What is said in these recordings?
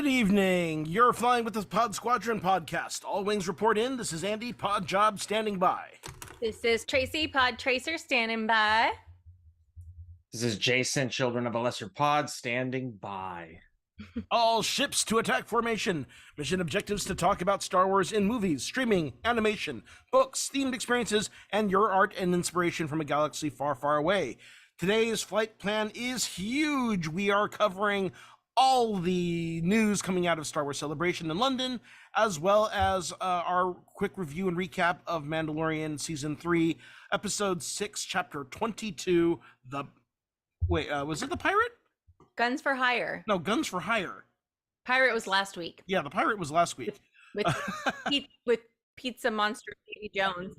Good evening. You're flying with the Pod Squadron podcast. All wings report in. This is Andy, Pod Job standing by. This is Tracy, Pod Tracer, standing by. This is Jason, Children of a Lesser Pod, standing by. All ships to attack formation. Mission objectives to talk about Star Wars in movies, streaming, animation, books, themed experiences, and your art and inspiration from a galaxy far, far away. Today's flight plan is huge. We are covering all the news coming out of Star Wars Celebration in London, as well as our quick review and recap of Mandalorian Season 3, Episode 6, Chapter 22, was it the Pirate? Guns for Hire. No, Guns for Hire. Pirate was last week. Yeah, the Pirate was last week. With Pizza Monster Davy Jones.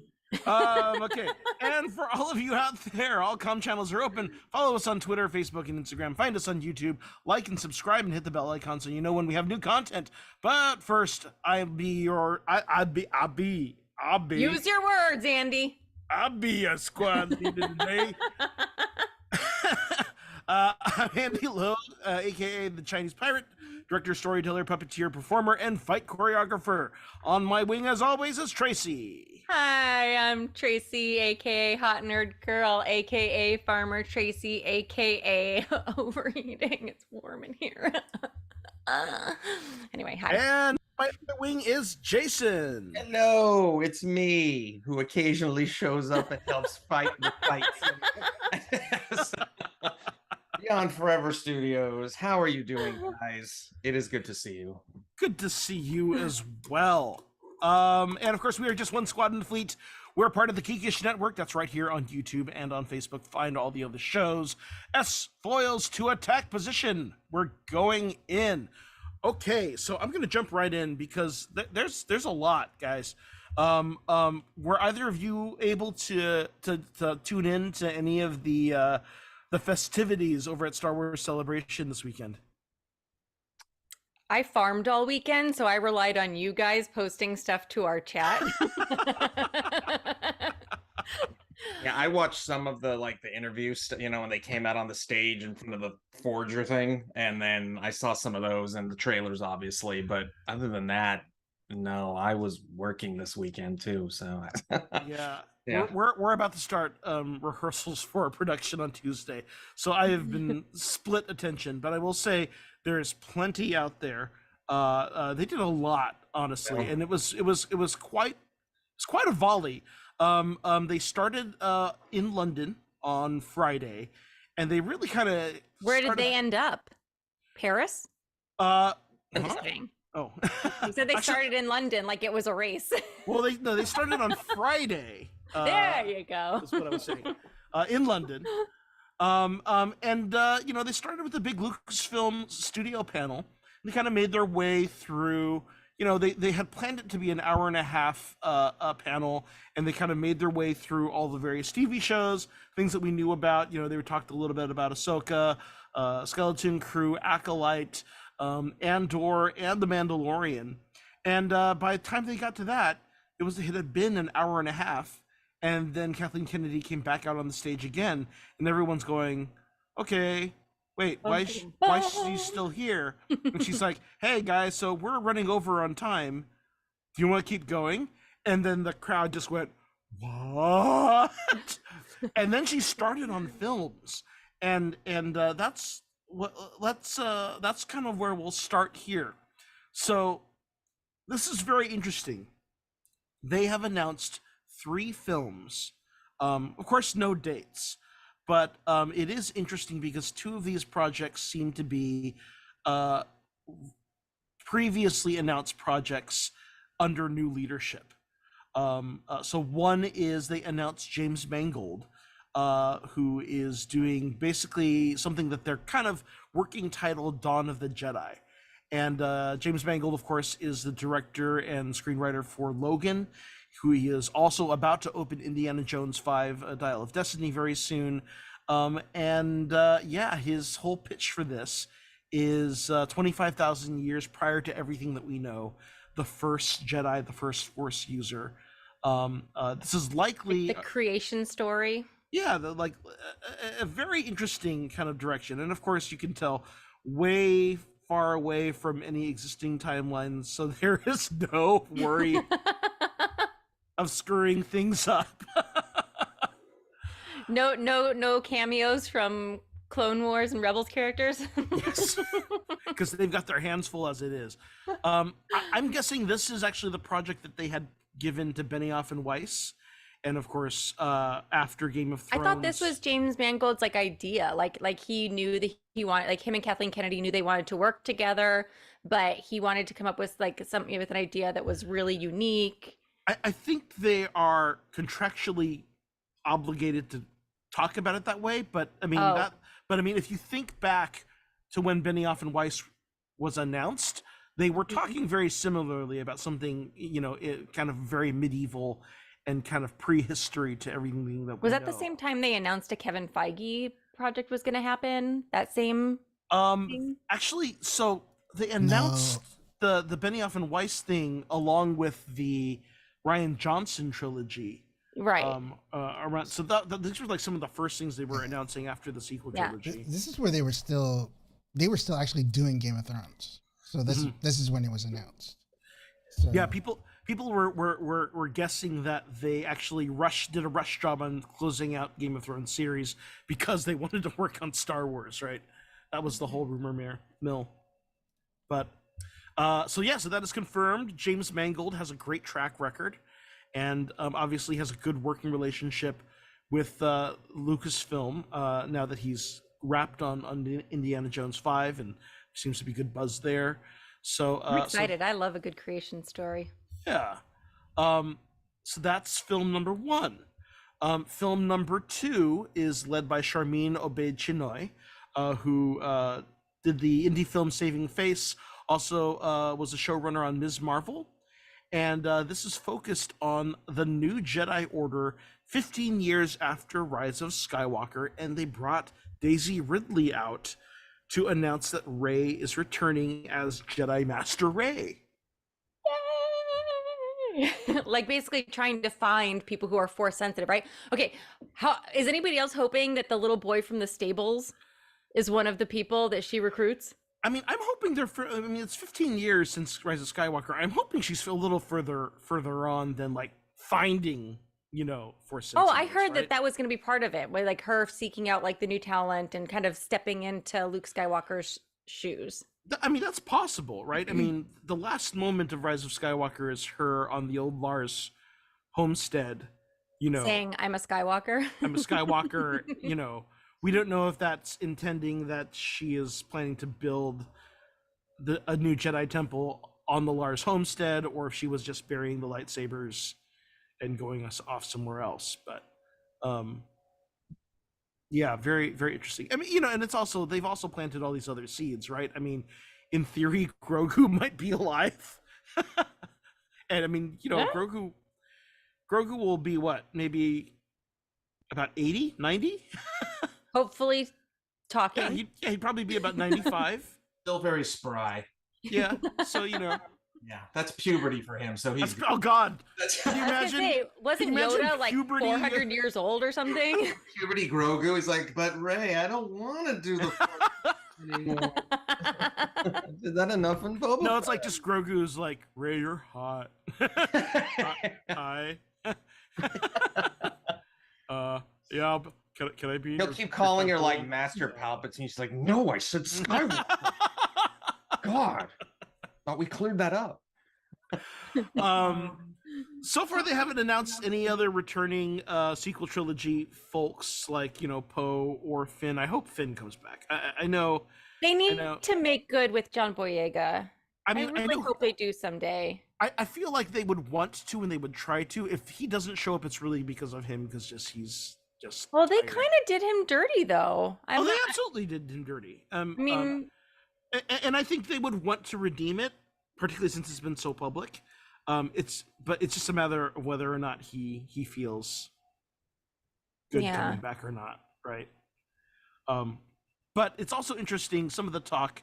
Okay. And for all of you out there, all comm channels are open. Follow us on Twitter, Facebook, and Instagram. Find us on YouTube. Like and subscribe and hit the bell icon so you know when we have new content. But first, I'll be. Use your words, Andy. I'll be a squad leader today. I'm Andy Lowe, aka the Chinese Pirate, director, storyteller, puppeteer, performer, and fight choreographer. On my wing, as always, is Tracy. Hi, I'm Tracy, aka Hot Nerd Girl, aka Farmer Tracy, aka overeating. It's warm in here. Anyway, hi. And my other wing is Jason. Hello, it's me, who occasionally shows up and helps fight the fights. Beyond Forever Studios, how are you doing, guys? It is good to see you. Good to see you as well. And of course, we are just one squad in the fleet. We're part of the Geekish Network. That's right here on YouTube and on Facebook. Find all the other shows. Foils to attack position. We're going in. Okay, so I'm going to jump right in because there's a lot, guys. Were either of you able to tune in to any of the festivities over at Star Wars Celebration this weekend? I farmed all weekend, so I relied on you guys posting stuff to our chat. Yeah, I watched some of the interviews, when they came out on the stage in front of the Forger thing, and then I saw some of those and the trailers, obviously. But other than that, no, I was working this weekend too. So yeah. Yeah. We're about to start rehearsals for a production on Tuesday, so I have been split attention. But I will say there's plenty out there. They did a lot, honestly, and it was quite a volley. They started in London on Friday, and they really kind of. Where did they end up? Paris? I'm just kidding. Oh, you said they started in London like it was a race. Well, they started on Friday. There you go. That's what I was saying. In London. They started with the big Lucasfilm studio panel. They kind of made their way through, they had planned it to be an hour and a half panel, and they kind of made their way through all the various TV shows, things that we knew about. They talked a little bit about Ahsoka, Skeleton Crew, Acolyte, Andor, and the Mandalorian. And by the time they got to that, it had been an hour and a half. And then Kathleen Kennedy came back out on the stage again, and everyone's going, okay, wait, why is she still here? And she's like, hey guys, so we're running over on time. Do you want to keep going? And then the crowd just went, what? And then she started on films, and that's kind of where we'll start here. So this is very interesting. They have announced 3 films. Of course, no dates, but it is interesting because 2 of these projects seem to be previously announced projects under new leadership. So one is they announced James Mangold, who is doing basically something that they're kind of working titled Dawn of the Jedi. And James Mangold, of course, is the director and screenwriter for Logan, who he is also about to open Indiana Jones 5, A Dial of Destiny very soon. His whole pitch for this is 25,000 years prior to everything that we know, the first Jedi, the first Force user. This is likely the creation story. Yeah, a very interesting kind of direction. And of course, you can tell way far away from any existing timelines, so there is no worry of screwing things up. No cameos from Clone Wars and Rebels characters. Yes, because they've got their hands full as it is. I'm guessing this is actually the project that they had given to Benioff and Weiss, and of course, after Game of I Thrones. thought this was James Mangold's like idea. Like he knew that he wanted, like him and Kathleen Kennedy knew they wanted to work together, but he wanted to come up with like something with an idea that was really unique. I think they are contractually obligated to talk about it that way, but I mean if you think back to when Benioff and Weiss was announced, they were talking very similarly about something, kind of very medieval and kind of prehistory to everything that we Was that know. the same time they announced a Kevin Feige project was going to happen? That same thing? Actually, so they announced the Benioff and Weiss thing along with the Rian Johnson trilogy. Right. Around, so these were like some of the first things they were announcing after the sequel trilogy. This is where they were still actually doing Game of Thrones. So this is when it was announced. So, yeah, people were guessing that they actually did a rush job on closing out Game of Thrones series because they wanted to work on Star Wars, right? That was the whole rumor mill. But so that is confirmed. James Mangold has a great track record, and obviously has a good working relationship with Lucasfilm now that he's wrapped on Indiana Jones 5, and seems to be good buzz there. So I'm excited. I love a good creation story. Yeah. So that's film number 1. Film number 2 is led by Charmin Obaid-Chinoy, who did the indie film Saving Face, also was a showrunner on Ms. Marvel. And this is focused on the new Jedi Order 15 years after Rise of Skywalker, and they brought Daisy Ridley out to announce that Rey is returning as Jedi Master Rey. Yay! Like basically trying to find people who are Force sensitive, right? Okay, how is anybody else hoping that the little boy from the stables is one of the people that she recruits? I mean, I'm hoping it's 15 years since Rise of Skywalker. I'm hoping she's a little further on than like finding, Force Oh, sensitives, I heard right? that was going to be part of it, with like her seeking out like the new talent and kind of stepping into Luke Skywalker's shoes. I mean, that's possible, right? I mean, the last moment of Rise of Skywalker is her on the old Lars homestead, Saying, I'm a Skywalker. I'm a Skywalker, We don't know if that's intending that she is planning to build a new Jedi temple on the Lars homestead, or if she was just burying the lightsabers and going us off somewhere else. But yeah, very, very interesting. I mean, and it's also, they've also planted all these other seeds, right? I mean, in theory, Grogu might be alive. And I mean, Yeah. Grogu will be what, maybe about 80, 90? Hopefully talking. Yeah, he'd probably be about 95. Still very spry. Yeah, so Yeah, that's puberty for him. So he's oh God, that's can you I was imagine? gonna say, wasn't can you imagine Yoda like puberty? 400 years old or something? puberty Grogu. He's like, but Ray, I don't want to do the Force anymore. Is that enough in Boba? No, it's like just Grogu's like, Ray, you're hot. Hi. Yeah, but can I be? He'll your- keep your calling her like temple? Master Palpatine. She's like, no, I said Skywalker. God, thought we cleared that up. So far they haven't announced any other returning sequel trilogy folks like Poe or Finn. I hope Finn comes back. I know. They need know. to make good with John Boyega. I mean, I really hope they do someday. I feel like they would want to and they would try to. If he doesn't show up, it's really because of him, because he's just. Well, they tired. kind of did him dirty, though. Oh, they absolutely did him dirty. I mean, And I think they would want to redeem it, particularly since it's been so public. It's just a matter of whether or not he feels good Yeah. coming back or not, right? But it's also interesting, some of the talk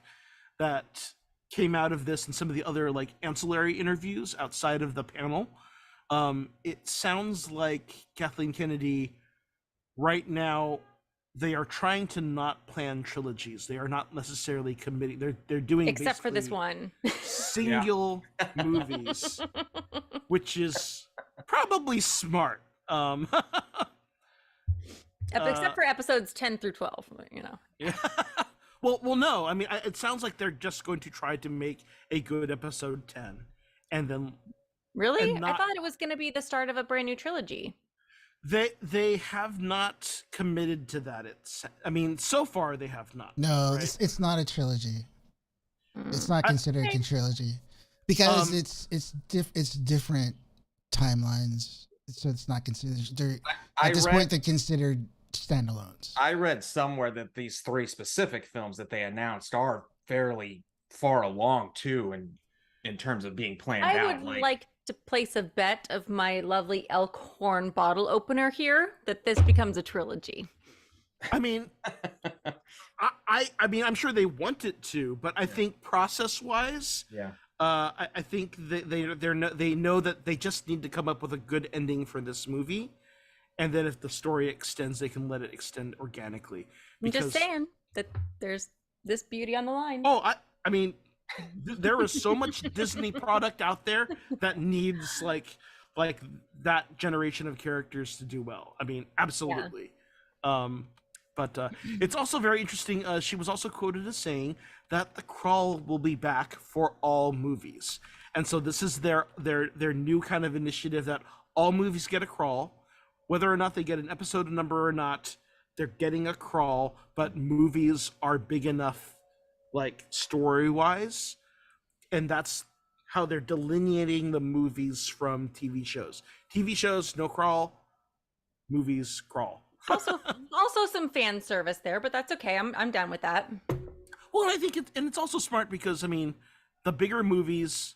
that came out of this and some of the other like ancillary interviews outside of the panel. It sounds like Kathleen Kennedy right now they are trying to not plan trilogies. They are not necessarily committing. They're doing Except for this basically one. single movies, which is probably smart. Except for episodes 10 through 12, you know. Yeah. Well, no. I mean, it sounds like they're just going to try to make a good episode 10, and then Really? And I not- thought it was going to be the start of a brand new trilogy. they have not committed to that. I mean, so far they have not. No, right? it's not a trilogy. It's not I- considered a trilogy because it's different timelines, so it's not considered. I At this read- point, they're considered standalones. I read somewhere that these 3 specific films that they announced are fairly far along too, in terms of being planned I out. would like to place a bet of my lovely elk horn bottle opener here that this becomes a trilogy. I mean, I mean, I'm sure they want it to, but I think process-wise, yeah. I think they know that they just need to come up with a good ending for this movie, and then if the story extends, they can let it extend organically. I'm just saying that there's this beauty on the line. Oh, I mean, there is so much Disney product out there that needs like that generation of characters to do well. I mean, absolutely. But it's also very interesting. She was also quoted as saying that the crawl will be back for all movies, and so this is their new kind of initiative that all movies get a crawl, whether or not they get an episode number or not. They're getting a crawl, but movies are big enough, like story-wise, and that's how they're delineating the movies from TV shows. TV shows, no crawl. Movies, crawl. Also some fan service there, but that's okay. I'm down with that. Well, and I think it's also smart because I mean, the bigger movies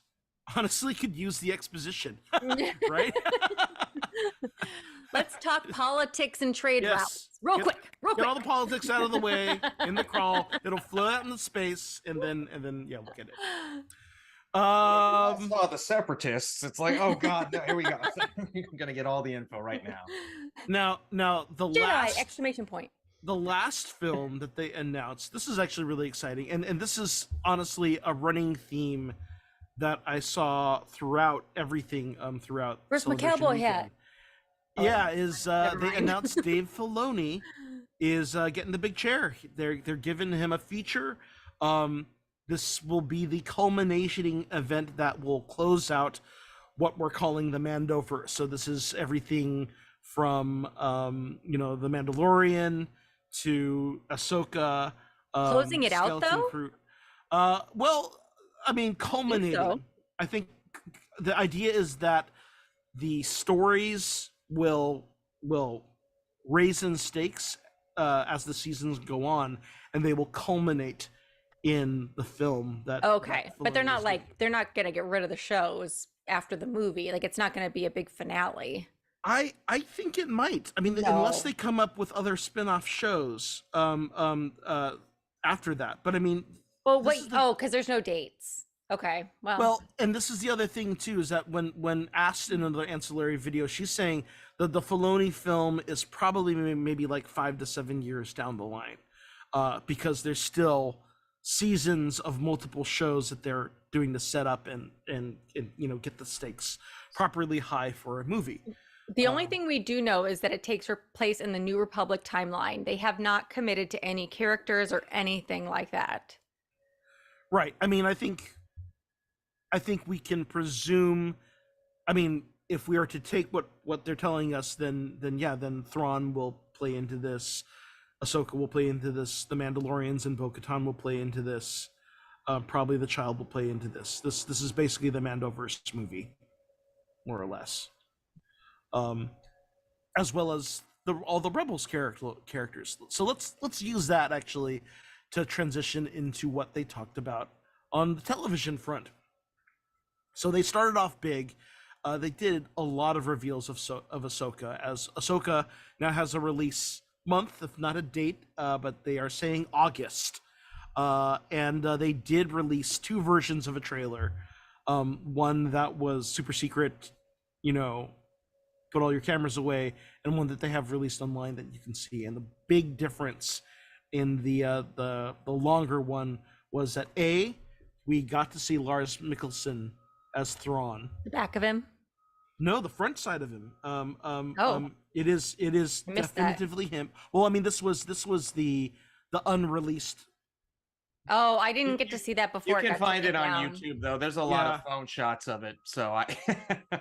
honestly could use the exposition, right? Let's talk politics and trade Yes. routes. Real Get- quick. Get all the politics out of the way in the crawl. It'll float out into space, and then yeah, we'll get it. I saw the separatists. It's like, oh god, no, here we go. I'm gonna get all the info right now. Now the Jedi! Exclamation point. the last film that they announced, this is actually really exciting, and this is honestly a running theme that I saw throughout everything throughout Where's my Celebration cowboy weekend. hat? Yeah, is Never they mind. announced Dave Filoni is getting the big chair. They're giving him a feature. This will be the culminating event that will close out what we're calling the Mandoverse. So this is everything from the Mandalorian to Ahsoka. Closing it out, Skeleton though? Crew. Well, I mean, culminating. so. I think the idea is that the stories will raise in stakes as the seasons go on, and they will culminate in the film that Okay, but they're Filoni not is like they're not gonna get rid of the shows after the movie. Like it's not gonna be a big finale. I think it might. I mean, No. unless they come up with other spin-off shows after that. But I mean, Well, This wait. is the- Because there's no dates. Okay. well, and this is the other thing too, is that when asked in another ancillary video, she's saying that the Filoni film is probably maybe like 5 to 7 years down the line, because there's still seasons of multiple shows that they're doing to set up and get the stakes properly high for a movie. The only thing we do know is that it takes place in the New Republic timeline. They have not committed to any characters or anything like that. Right. I mean, I think we can presume. I mean, if we are to take what they're telling us, then Thrawn will play into this, Ahsoka will play into this, the Mandalorians and Bo-Katan will play into this, probably the Child will play into this. This is basically the Mandoverse movie, more or less, as well as all the Rebels characters. So let's use that actually to transition into what they talked about on the television front. So they started off big. They did a lot of reveals of Ahsoka, as Ahsoka now has a release month, if not a date, but they are saying August. And they did release 2 versions of a trailer. One that was super secret, put all your cameras away, and one that they have released online that you can see. And the big difference in the longer one was that we got to see Lars Mikkelsen as Thrawn. The back of him. No, the front side of him. It is I missed that. definitively him. Well, I mean, this was the unreleased. Oh, I didn't get to see that You before. can got find taken it on down. YouTube though. There's a lot of phone shots of it. So I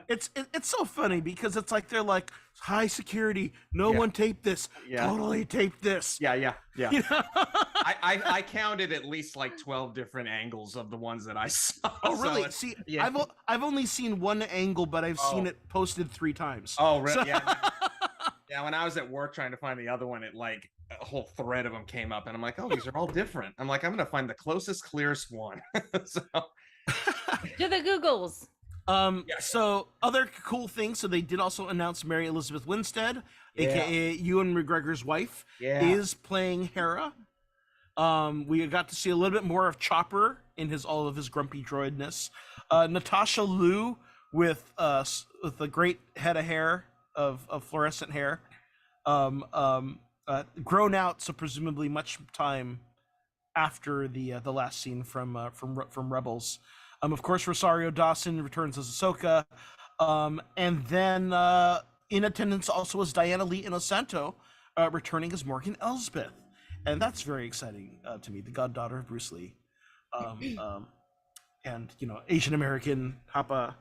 It's so funny because it's like they're like high security. No one taped this. Yeah. Totally taped this. yeah. You know? I counted at least like 12 different angles of the ones that I saw. Oh, so really? it's- See, yeah. I've only seen one angle, but I've seen Oh. it posted 3 times. Oh, really? So- Yeah. Yeah, when I was at work trying to find the other one, it like a whole thread of them came up, and I'm like, oh, these are all different. I'm like, I'm gonna find the closest, clearest one. So To the Googles. So other cool things. So they did also announce Mary Elizabeth Winstead, aka Ewan McGregor's wife, is playing Hera. We got to see a little bit more of Chopper in all of his grumpy droidness. Natasha Liu with a great head of hair of fluorescent hair, grown out, so presumably much time after the last scene from Rebels. Of course, Rosario Dawson returns as Ahsoka, and then in attendance also is Diana Lee Inosanto, returning as Morgan Elsbeth, and that's very exciting to me. The goddaughter of Bruce Lee, and Asian American Hapa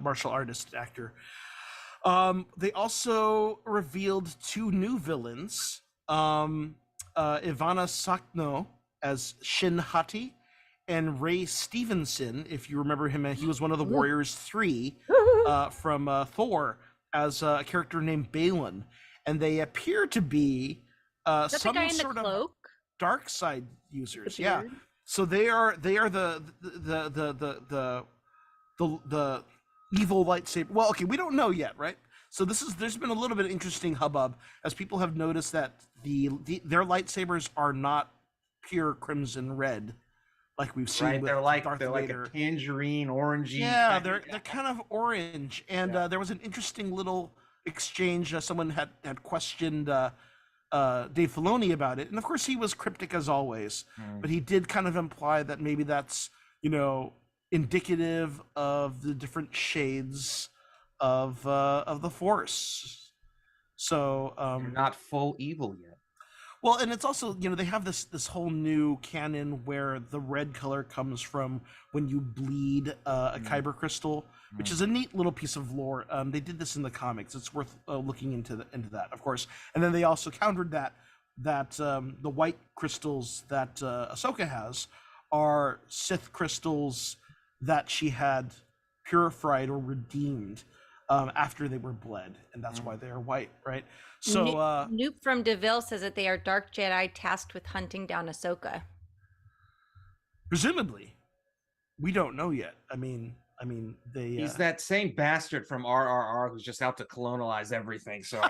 martial artist actor. They also revealed 2 new villains. Ivana Sakno as Shin Hati, and Ray Stevenson, if you remember him, he was one of the Warriors 3 from Thor, as a character named Balin. And they appear to be Is that some the guy in the sort of cloak? dark side users. The Yeah. beard? So they are the evil lightsaber. Well, okay, we don't know yet, right? So there's been a little bit of interesting hubbub as people have noticed that their lightsabers are not pure crimson red like we've seen right, with they're like Darth a Vader. tangerine, orangey. Yeah, kind they're of- kind of orange, and there was an interesting little exchange. Someone had questioned Dave Filoni about it, and of course he was cryptic as always, but he did kind of imply that maybe that's indicative of the different shades of the Force. So They're not full evil yet. well, and it's also, they have this whole new canon where the red color comes from when you bleed a kyber crystal, which is a neat little piece of lore. They did this in the comics. It's worth looking into that, of course. And then they also countered that the white crystals that Ahsoka has are Sith crystals that she had purified or redeemed after they were bled, and that's why they are white, right? So Noop from DeVille says that they are dark Jedi tasked with hunting down Ahsoka. presumably, we don't know yet. I mean, they. He's that same bastard from RRR who's just out to colonialize everything. So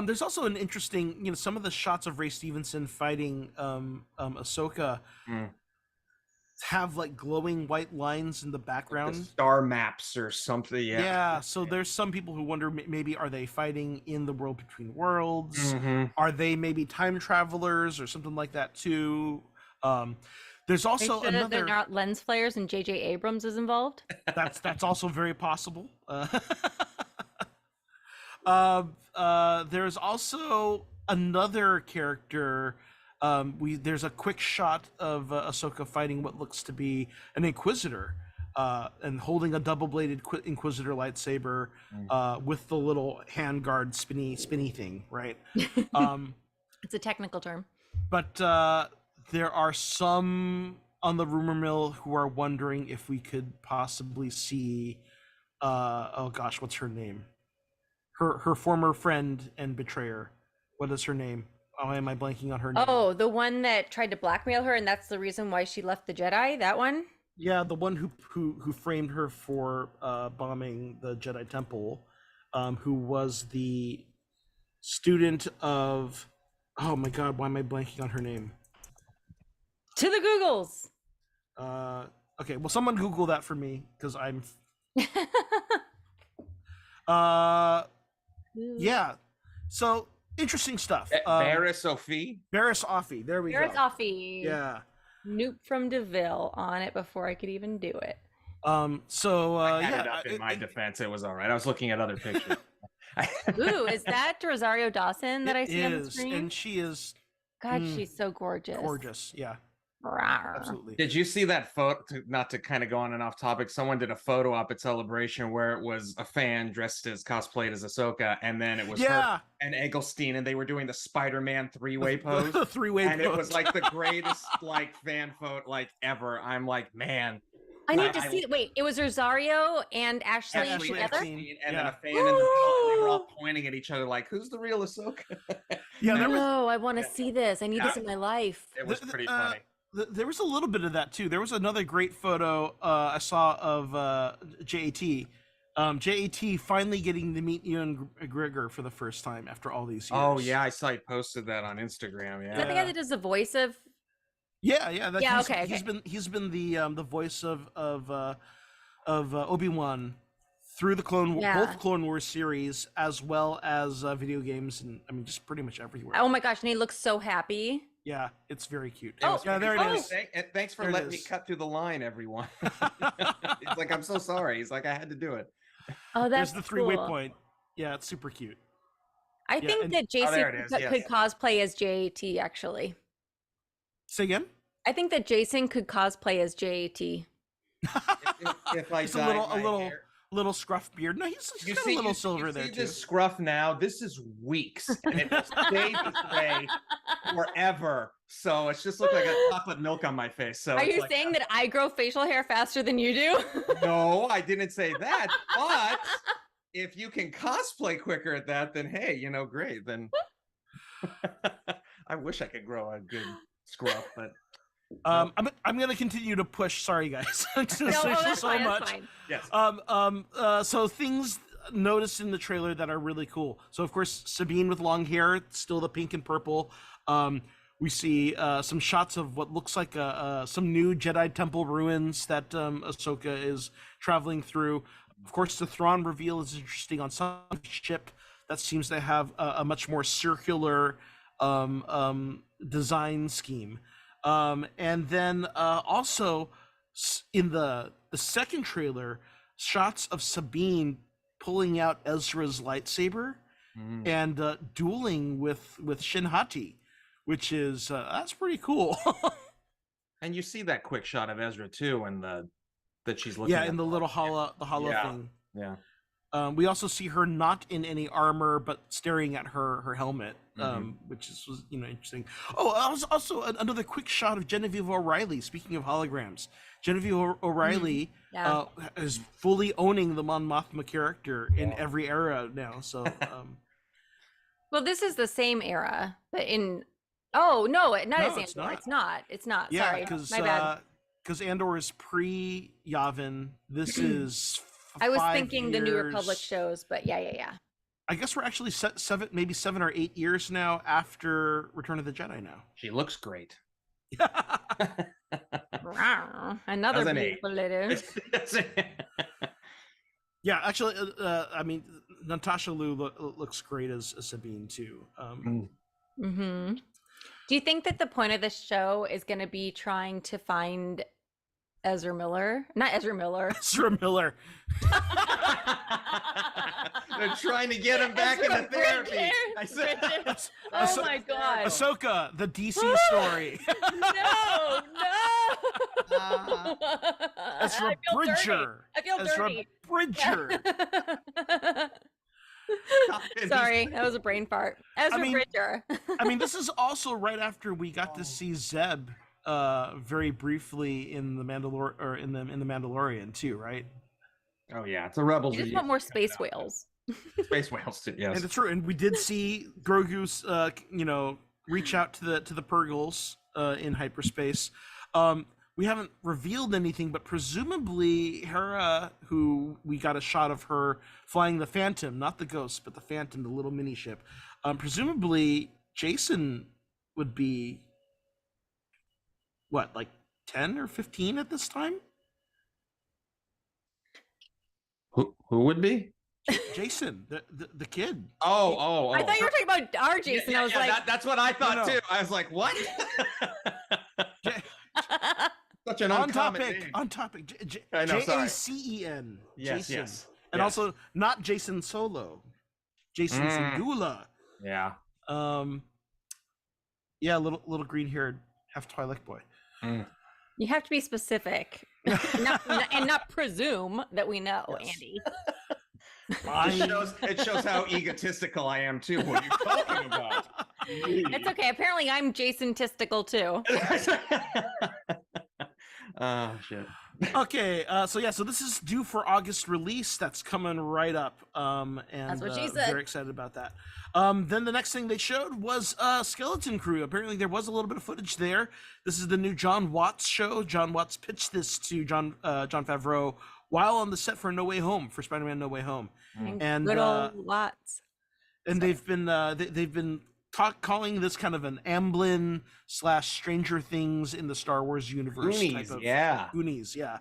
There's also an interesting, some of the shots of Ray Stevenson fighting Ahsoka have like glowing white lines in the the background. star maps or something. Yeah, so there's some people who wonder maybe are they fighting in the world between worlds? Mhm. Are they maybe time travelers or something like that too? There's Are you also sure that they're another not lens flares and J.J. Abrams is involved? that's also very possible. There's also another character. There's a quick shot of Ahsoka fighting what looks to be an Inquisitor, and holding a double-bladed Inquisitor lightsaber with the little handguard spinny thing, right? It's a technical term. But there are some on the rumor mill who are wondering if we could possibly see, oh gosh, what's her name? Her former friend and betrayer. What is her name? Oh, am I blanking on her name? Oh, the one that tried to blackmail her, and that's the reason why she left the Jedi? That one? Yeah, the one who framed her for bombing the Jedi Temple, who was the student of, oh my God, why am I blanking on her name? To the Googles! Okay, well, someone Google that for me because I'm Yeah. So interesting stuff. Barris Sophie. Barris Offee. There we Garrett's go. Offie. Yeah. Nope from DeVille on it before I could even do it. So I had yeah. it up in my defense. It was all right. I was looking at other pictures. Ooh, is that Rosario Dawson that I see on the screen? And she is God, she's so gorgeous. gorgeous. Yeah. Rawr. Absolutely. Did you see that photo? Not to kind of go on and off topic. Someone did a photo op at Celebration where it was a fan dressed as cosplayed as Ahsoka, and then it was her and Eggleston, and they were doing the Spider-Man three-way pose. The three-way and pose. it was like the greatest like fan photo like ever. I'm like, man. I need to see it. Wait, it was Rosario and Ashley together? Eckstein, and then a fan in the middle, and they were all pointing at each other like, who's the real Ahsoka? Yeah, there was, No, I want to see this. I need this in my life. it was pretty funny. there was a little bit of that too. There was another great photo I saw of JAT. JAT finally getting to meet Ewan McGregor for the first time after all these years. Oh yeah, I saw you posted that on Instagram. Yeah. Is that the guy that does the voice of? Yeah. Okay. He's been the voice of Obi-Wan through the both Clone Wars series as well as video games, and I mean just pretty much everywhere. Oh my gosh, and he looks so happy. Yeah, it's very cute. Oh, yeah, there it is. Thanks for There it letting me is. cut through the line, everyone. He's like, I'm so sorry. He's like, I had to do it. Oh, that's There's the three-way cool. point. Yeah, it's super cute. I think that there Jason it is, could yes. cosplay as JAT, actually. Say again? I think that Jason could cosplay as JAT. If I Just dyed my hair- little scruff beard. No, he's got a little silver there see too. this scruff now. This is weeks, and it will stay this way forever. So it's just look like a chocolate milk on my face. So Are it's you like, saying that I grow facial hair faster than you do? no, I didn't say that. But if you can cosplay quicker at that, then hey, great. Then I wish I could grow a good scruff, but I'm gonna continue to push. Sorry, guys. That's fine, that's fine. yes. So things noticed in the trailer that are really cool. So of course Sabine with long hair, still the pink and purple. We see some shots of what looks like some new Jedi Temple ruins that Ahsoka is traveling through. Of course, the Thrawn reveal is interesting on some ship that seems to have a much more circular design scheme. And then also in the second trailer, shots of Sabine pulling out Ezra's lightsaber and dueling with Shin Hati, which is that's pretty cool. And you see that quick shot of Ezra too, and that she's looking. Yeah, in the little hollow thing. Yeah. We also see her not in any armor, but staring at her helmet, which was interesting. Oh, also another quick shot of Genevieve O'Reilly. Speaking of holograms, Genevieve O'Reilly is fully owning the Mon Mothma character in every era now. So, Well, this is the same era, but in not No, as Andor. it's not. It's not. yeah, Sorry, because my bad. Andor is pre Yavin. This is. I was 5 thinking the New years. Republic shows, but yeah. I guess we're actually maybe 7 or 8 years now after Return of the Jedi now. She looks great. Another Doesn't beautiful lady. Yeah, actually, I mean, Natasha Liu looks great as Sabine too. Mm-hmm. Do you think that the point of this show is going to be trying to find Ezra Miller? Not Ezra Miller. Ezra Miller. They're trying to get him back into therapy. I said, Oh my god. Ahsoka, the DC story. No. Ezra I feel Bridger. dirty. I feel Ezra dirty. Bridger. Sorry, that was a brain fart. Ezra Bridger. I mean, this is also right after we got to see Zeb very briefly in the Mandalorian too, right? Oh yeah, it's a Rebels. You just want more space whales. Space whales too. Yes, And it's true. And we did see Grogu's, reach out to the Purgles in hyperspace. We haven't revealed anything, but presumably Hera, who we got a shot of her flying the Phantom, not the Ghost, but the Phantom, the little mini ship. Presumably Jason would be what, like 10 or 15 at this time? Who would be? Jason, the kid. Oh. I thought you were talking about our Jason. Yeah, I was like, that's what I thought No. too. I was like, what? Such an On uncommon topic. name. On topic. I know, sorry. Jacen. Yes, Jason. yes. And yes. also not Jason Solo. Jason Segula. Yeah. Yeah, little green-haired half Twi'lek boy. you have to be specific and not presume that we know, Yes. Andy. It shows how egotistical I am too. What are you talking about? It's okay. Apparently, I'm Jason Tistical too. Oh shit. Okay, so this is due for August release. That's coming right up. And That's what she said. Very excited about that. Then the next thing they showed was Skeleton Crew. Apparently there was a little bit of footage there. This is the new John Watts show. John Watts pitched this to John Favreau while on the set for Spider-Man No Way Home. And good old Watts. and they've been calling this kind of an Amblin / Stranger Things in the Star Wars universe. Goonies, type of yeah. Goonies, yeah.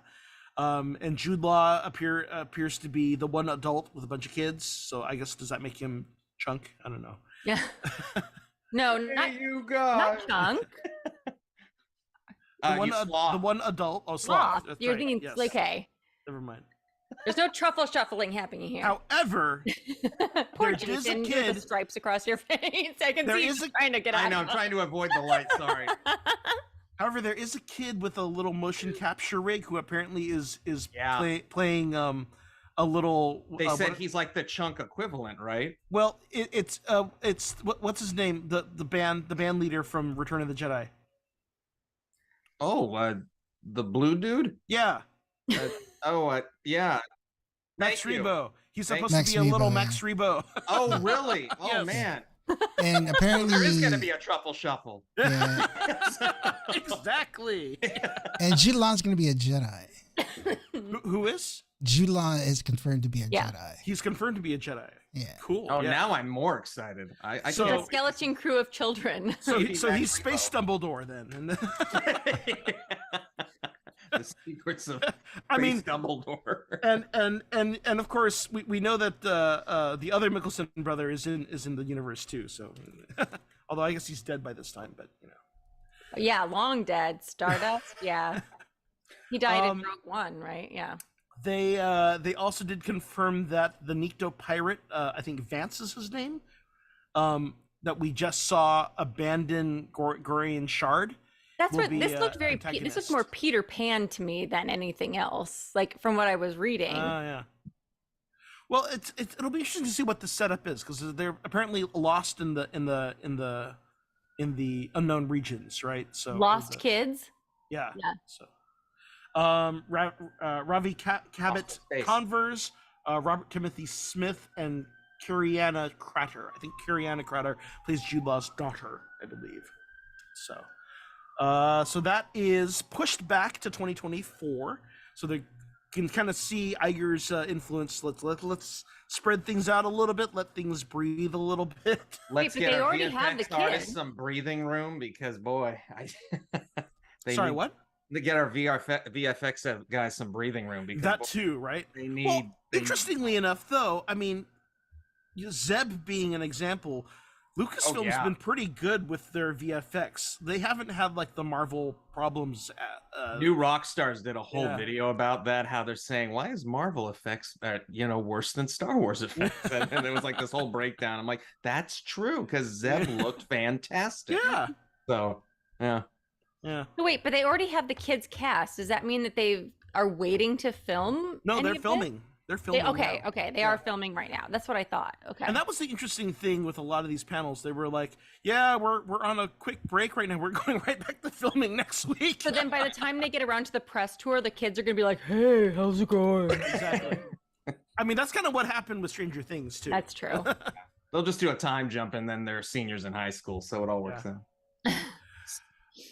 And Jude Law appears to be the one adult with a bunch of kids. So I guess, does that make him Chunk? I don't know. Yeah. No, not Chunk. The one adult. Oh, Sloth. That's You're right, thinking yes. okay. Never mind. There's no truffle shuffling happening here. However, Poor there is a Jason, you have kid- the stripes across your face. I can There see is you a- trying to get out. I know. I'm trying to avoid the light. Sorry. However, there is a kid with a little motion capture rig who apparently is Yeah. playing a little. They said he's like the Chunk equivalent, right? Well, it's what's his name? The band leader from Return of the Jedi. Oh, the blue dude. Yeah, Yeah. Max Thank you. Rebo. He's Thank supposed Max to be a little Rebo, yeah. Max Rebo. Oh, really? Oh, Yes. man. And apparently, There is going to be a truffle shuffle. yeah, Exactly. and Jude Law's going to be a Jedi. Who is? Jude Law is confirmed to be a Yeah. Jedi. He's confirmed to be a Jedi. Yeah. Cool. Oh, yeah. now I'm more excited. I So- can't The skeleton crew of children. So He's he's Max Space Dumbledore then. The secrets of I mean, Dumbledore. and of course we know that the other Mickelson brother is in the universe too. So, although I guess he's dead by this time, but you know. Yeah, long dead. Stardust. Yeah. He died in Um, Rogue One, right? Yeah. They also did confirm that the Nikto pirate, I think Vance is his name, that we just saw abandon Gorian Shard. That's will what be, this looked very. This antagonist. looked more Peter Pan to me than anything else. Like from what I was reading. Yeah. Well, it'll be interesting to see what the setup is because they're apparently lost in the unknown regions, right? So Lost kids. Yeah. Yeah. So, Ravi Cabot space. Converse, Robert Timothy Smith, and Kiriana Crater. I think Kiriana Crater plays Jude Law's daughter, I believe. So that is pushed back to 2024. So they can kind of see Iger's influence. Let's spread things out a little bit. Let things breathe a little bit. Let's but get they our already have the VFX artists kid. some breathing room because boy, Sorry, need what? to get our VFX guys some breathing room because That boy, too, right? they need. Well, they- interestingly enough, though, I mean, Zeb being an example, Lucasfilm's yeah. been pretty good with their VFX. They haven't had like the Marvel problems. New Rockstars did a whole Yeah. video about that. How they're saying, "Why is Marvel effects, worse than Star Wars effects?" And it was like this whole breakdown. I'm like, "That's true," because Zeb Yeah. looked fantastic. Yeah, So, yeah. yeah. So wait, but they already have the kids cast. Does that mean that they are waiting to film? No, any they're of this? filming. They're filming. Okay, now. okay, they Yeah. are filming right now. That's what I thought. Okay. And that was the interesting thing with a lot of these panels. They were like, "Yeah, we're on a quick break right now. We're going right back to filming next week." So then, by the time they get around to the press tour, the kids are gonna be like, "Hey, how's it going?" Exactly. I mean, that's kind of what happened with Stranger Things too. That's true. They'll just do a time jump and then they're seniors in high school, so it all works out.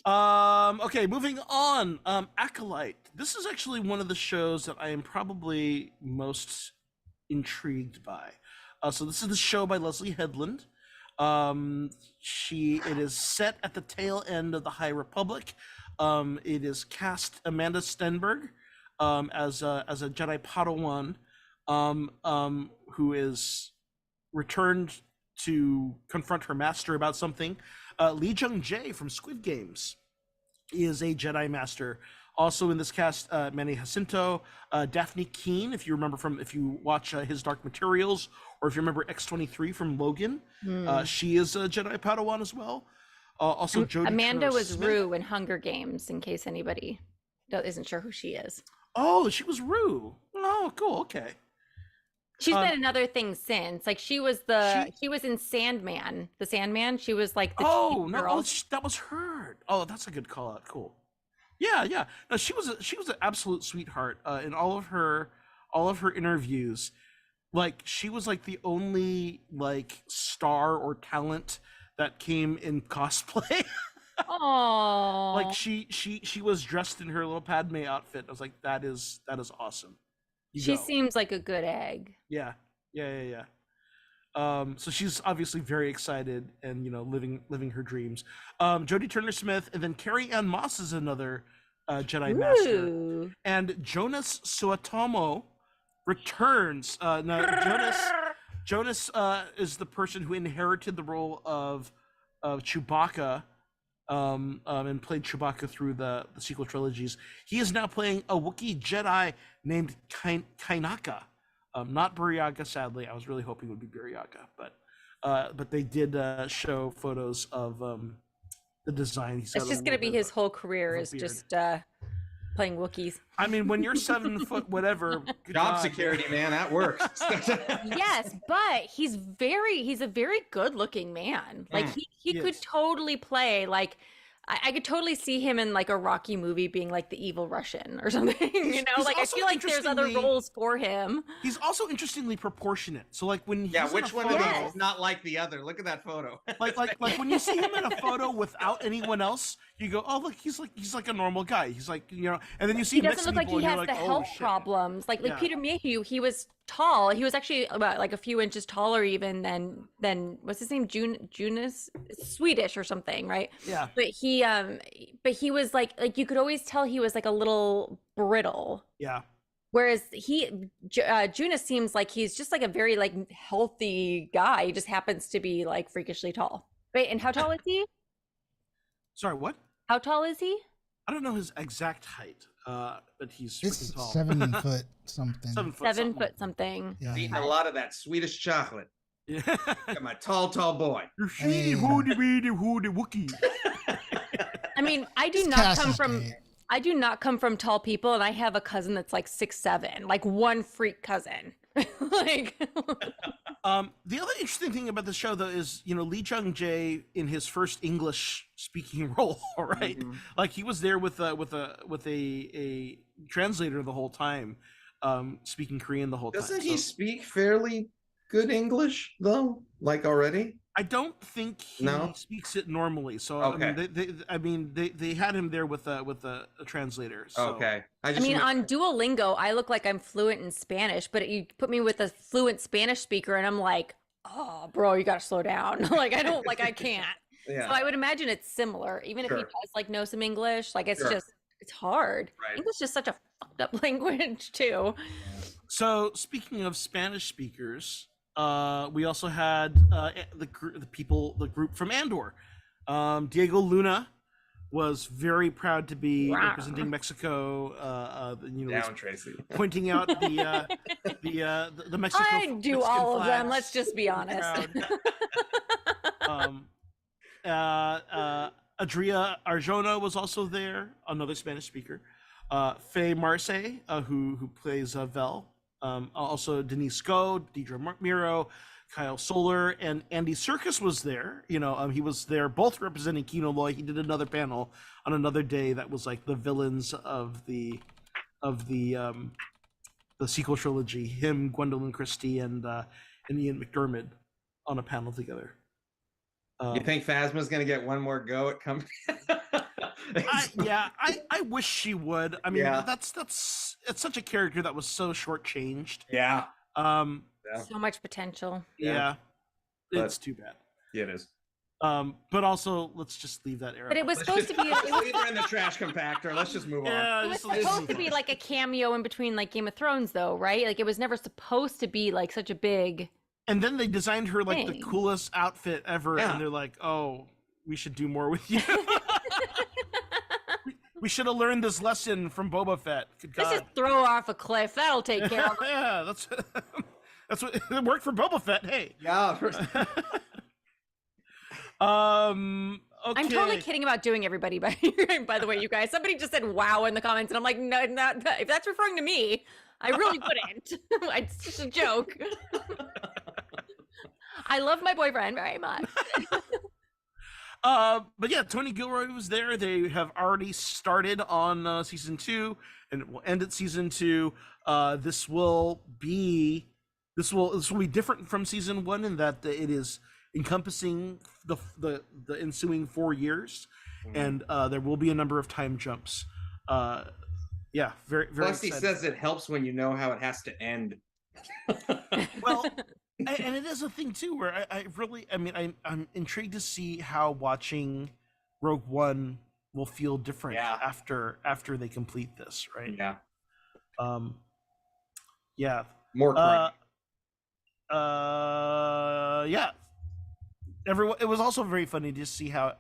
Okay, moving on. Acolyte. This is actually one of the shows that I am probably most intrigued by. So this is the show by Leslie Headland. It is set at the tail end of the High Republic. It is cast Amanda Stenberg as a Jedi Padawan. who is returned to confront her master about something. Lee Jung-jae from Squid Games is a Jedi Master. Also in this cast, Manny Jacinto, Daphne Keane, if you watch his Dark Materials, or if you remember X-23 from Logan, she is a Jedi Padawan as well. Also, Jodie Amanda was Turner-Smith. Rue in Hunger Games, in case anybody isn't sure who she is. Oh, she was Rue. Oh, cool. Okay. She's been in other things since. Like she was in Sandman, the Sandman. She was like the Oh teen no, girl. that was her. Oh, that's a good call out. Cool. Yeah, yeah. No, she was an absolute sweetheart in all of her interviews. Like she was like the only like star or talent that came in cosplay. Oh, Like she was dressed in her little Padme outfit. I was like, that is awesome. she go. seems like a good egg. Yeah. So she's obviously very excited and living her dreams. Jodie Turner-Smith, and then Carrie Ann Moss is another Jedi Master, Ooh. and Jonas Suotamo returns. Now Jonas is the person who inherited the role of Chewbacca, and played Chewbacca through the sequel trilogies. He is now playing a Wookiee Jedi named Kainaka. Not Buryaga, sadly. I was really hoping it would be Buryaga, but they did show photos of the design. He's It's just gonna be his whole career is just playing Wookiees. I mean, when you're 7 foot whatever, good Job God. security, man, that works. Yes, but he's a very good looking man. Like he could Yes. totally play like I could totally see him in like a Rocky movie being like the evil Russian or something. He's Like I also feel like there's other interestingly- roles for him. He's also interestingly proportionate. So like when he's Yeah, in which a one photo, of Yes. these is not like the other? Look at that photo. like when you see him in a photo without anyone else, you go, oh look, he's like a normal guy. He's like, and then you see He him next doesn't to look like people he and has you're the like, health oh, shit. problems. Like Yeah. Peter Mayhew, he was tall. He was actually about like a few inches taller even than what's his name? Jonas, Swedish or something, right? Yeah. But he was like you could always tell he was like a little brittle. Yeah. Whereas Jonas seems like he's just like a very like healthy guy. He just happens to be like freakishly tall. Wait, and how tall is he? Sorry, what? How tall is he? I don't know his exact height, but he's It's freaking tall. 7 foot something. 7 foot. 7 something. foot something. Yeah. Eating a lot of that Swedish chocolate. Yeah. Got my tall boy. You're I mean- Wookie. I mean, I do This not cast come is from great. I do not come from tall people, and I have a cousin that's like 6'7", like one freak cousin. Like The other interesting thing about the show, though, is Lee Jung-jae in his first English speaking role, right? Mhm. Like he was there with a translator the whole time, speaking Korean the whole time. Doesn't he So speak fairly good English though? Like already? I don't think he No? speaks it normally. So Okay. I mean, they had him there with a translator. So. Okay. I mean, on Duolingo, I look like I'm fluent in Spanish, but you put me with a fluent Spanish speaker, and I'm like, oh, bro, you gotta slow down. Like I can't. yeah. So I would imagine it's similar, even if he Sure. does like know some English. Like it's Sure. just it's hard. Right. English is such a fucked up language too. So speaking of Spanish speakers, we also had the group from Andor. Diego Luna was very proud to be Wow. representing Mexico. Down, Tracy. Pointing out the Mexico. I do Mexican all of them. flags Let's just be in the honest. crowd. Adria Arjona was also there, another Spanish speaker. Faye Marce, who plays Vel. Also Denise Go, Deidre Miro, Kyle Solar, and Andy Serkis was there. He was there both representing Kino Loy. He did another panel on another day that was like the villains of the sequel trilogy. Him, Gwendolyn Christie, and Ian McDermott on a panel together. You think Phasma's gonna get one more go at coming? I wish she would. I mean, Yeah. it's such a character that was so shortchanged. Yeah. Um, Yeah. So much potential. yeah, But- it's too bad. Yeah, it is. But also, let's just leave that era. But it was Let's supposed just- to be. let's leave her in the trash compactor. Let's just move on. Yeah, It was just let's supposed move to on. be like a cameo in between like Game of Thrones, though, right? Like it was never supposed to be like such a big. And then they designed her like the Dang. coolest outfit ever, Yeah. and they're like, "Oh, we should do more with you." we should have learned this lesson from Boba Fett. Good Let's God. just throw her off a cliff. That'll take care of her. Yeah, that's what it worked for Boba Fett. Hey. Yeah. Okay. I'm totally kidding about doing everybody, by the way, you guys. Somebody just said "wow" in the comments, and I'm like, no, not if that's referring to me, I really wouldn't. It's just a joke. I love my boyfriend very much. But yeah, Tony Gilroy was there. They have already started on season 2, and it will end at season 2. This will be different from season 1 in that it is encompassing the ensuing 4 years, and there will be a number of time jumps. Yeah, very very. Plus, he excited. says it helps when you know how it has to end. Well, and it is a thing too where I'm intrigued to see how watching Rogue One will feel different Yeah. after they complete this, right? Yeah. Yeah. More correct. Yeah. Everyone. It was also very funny to see how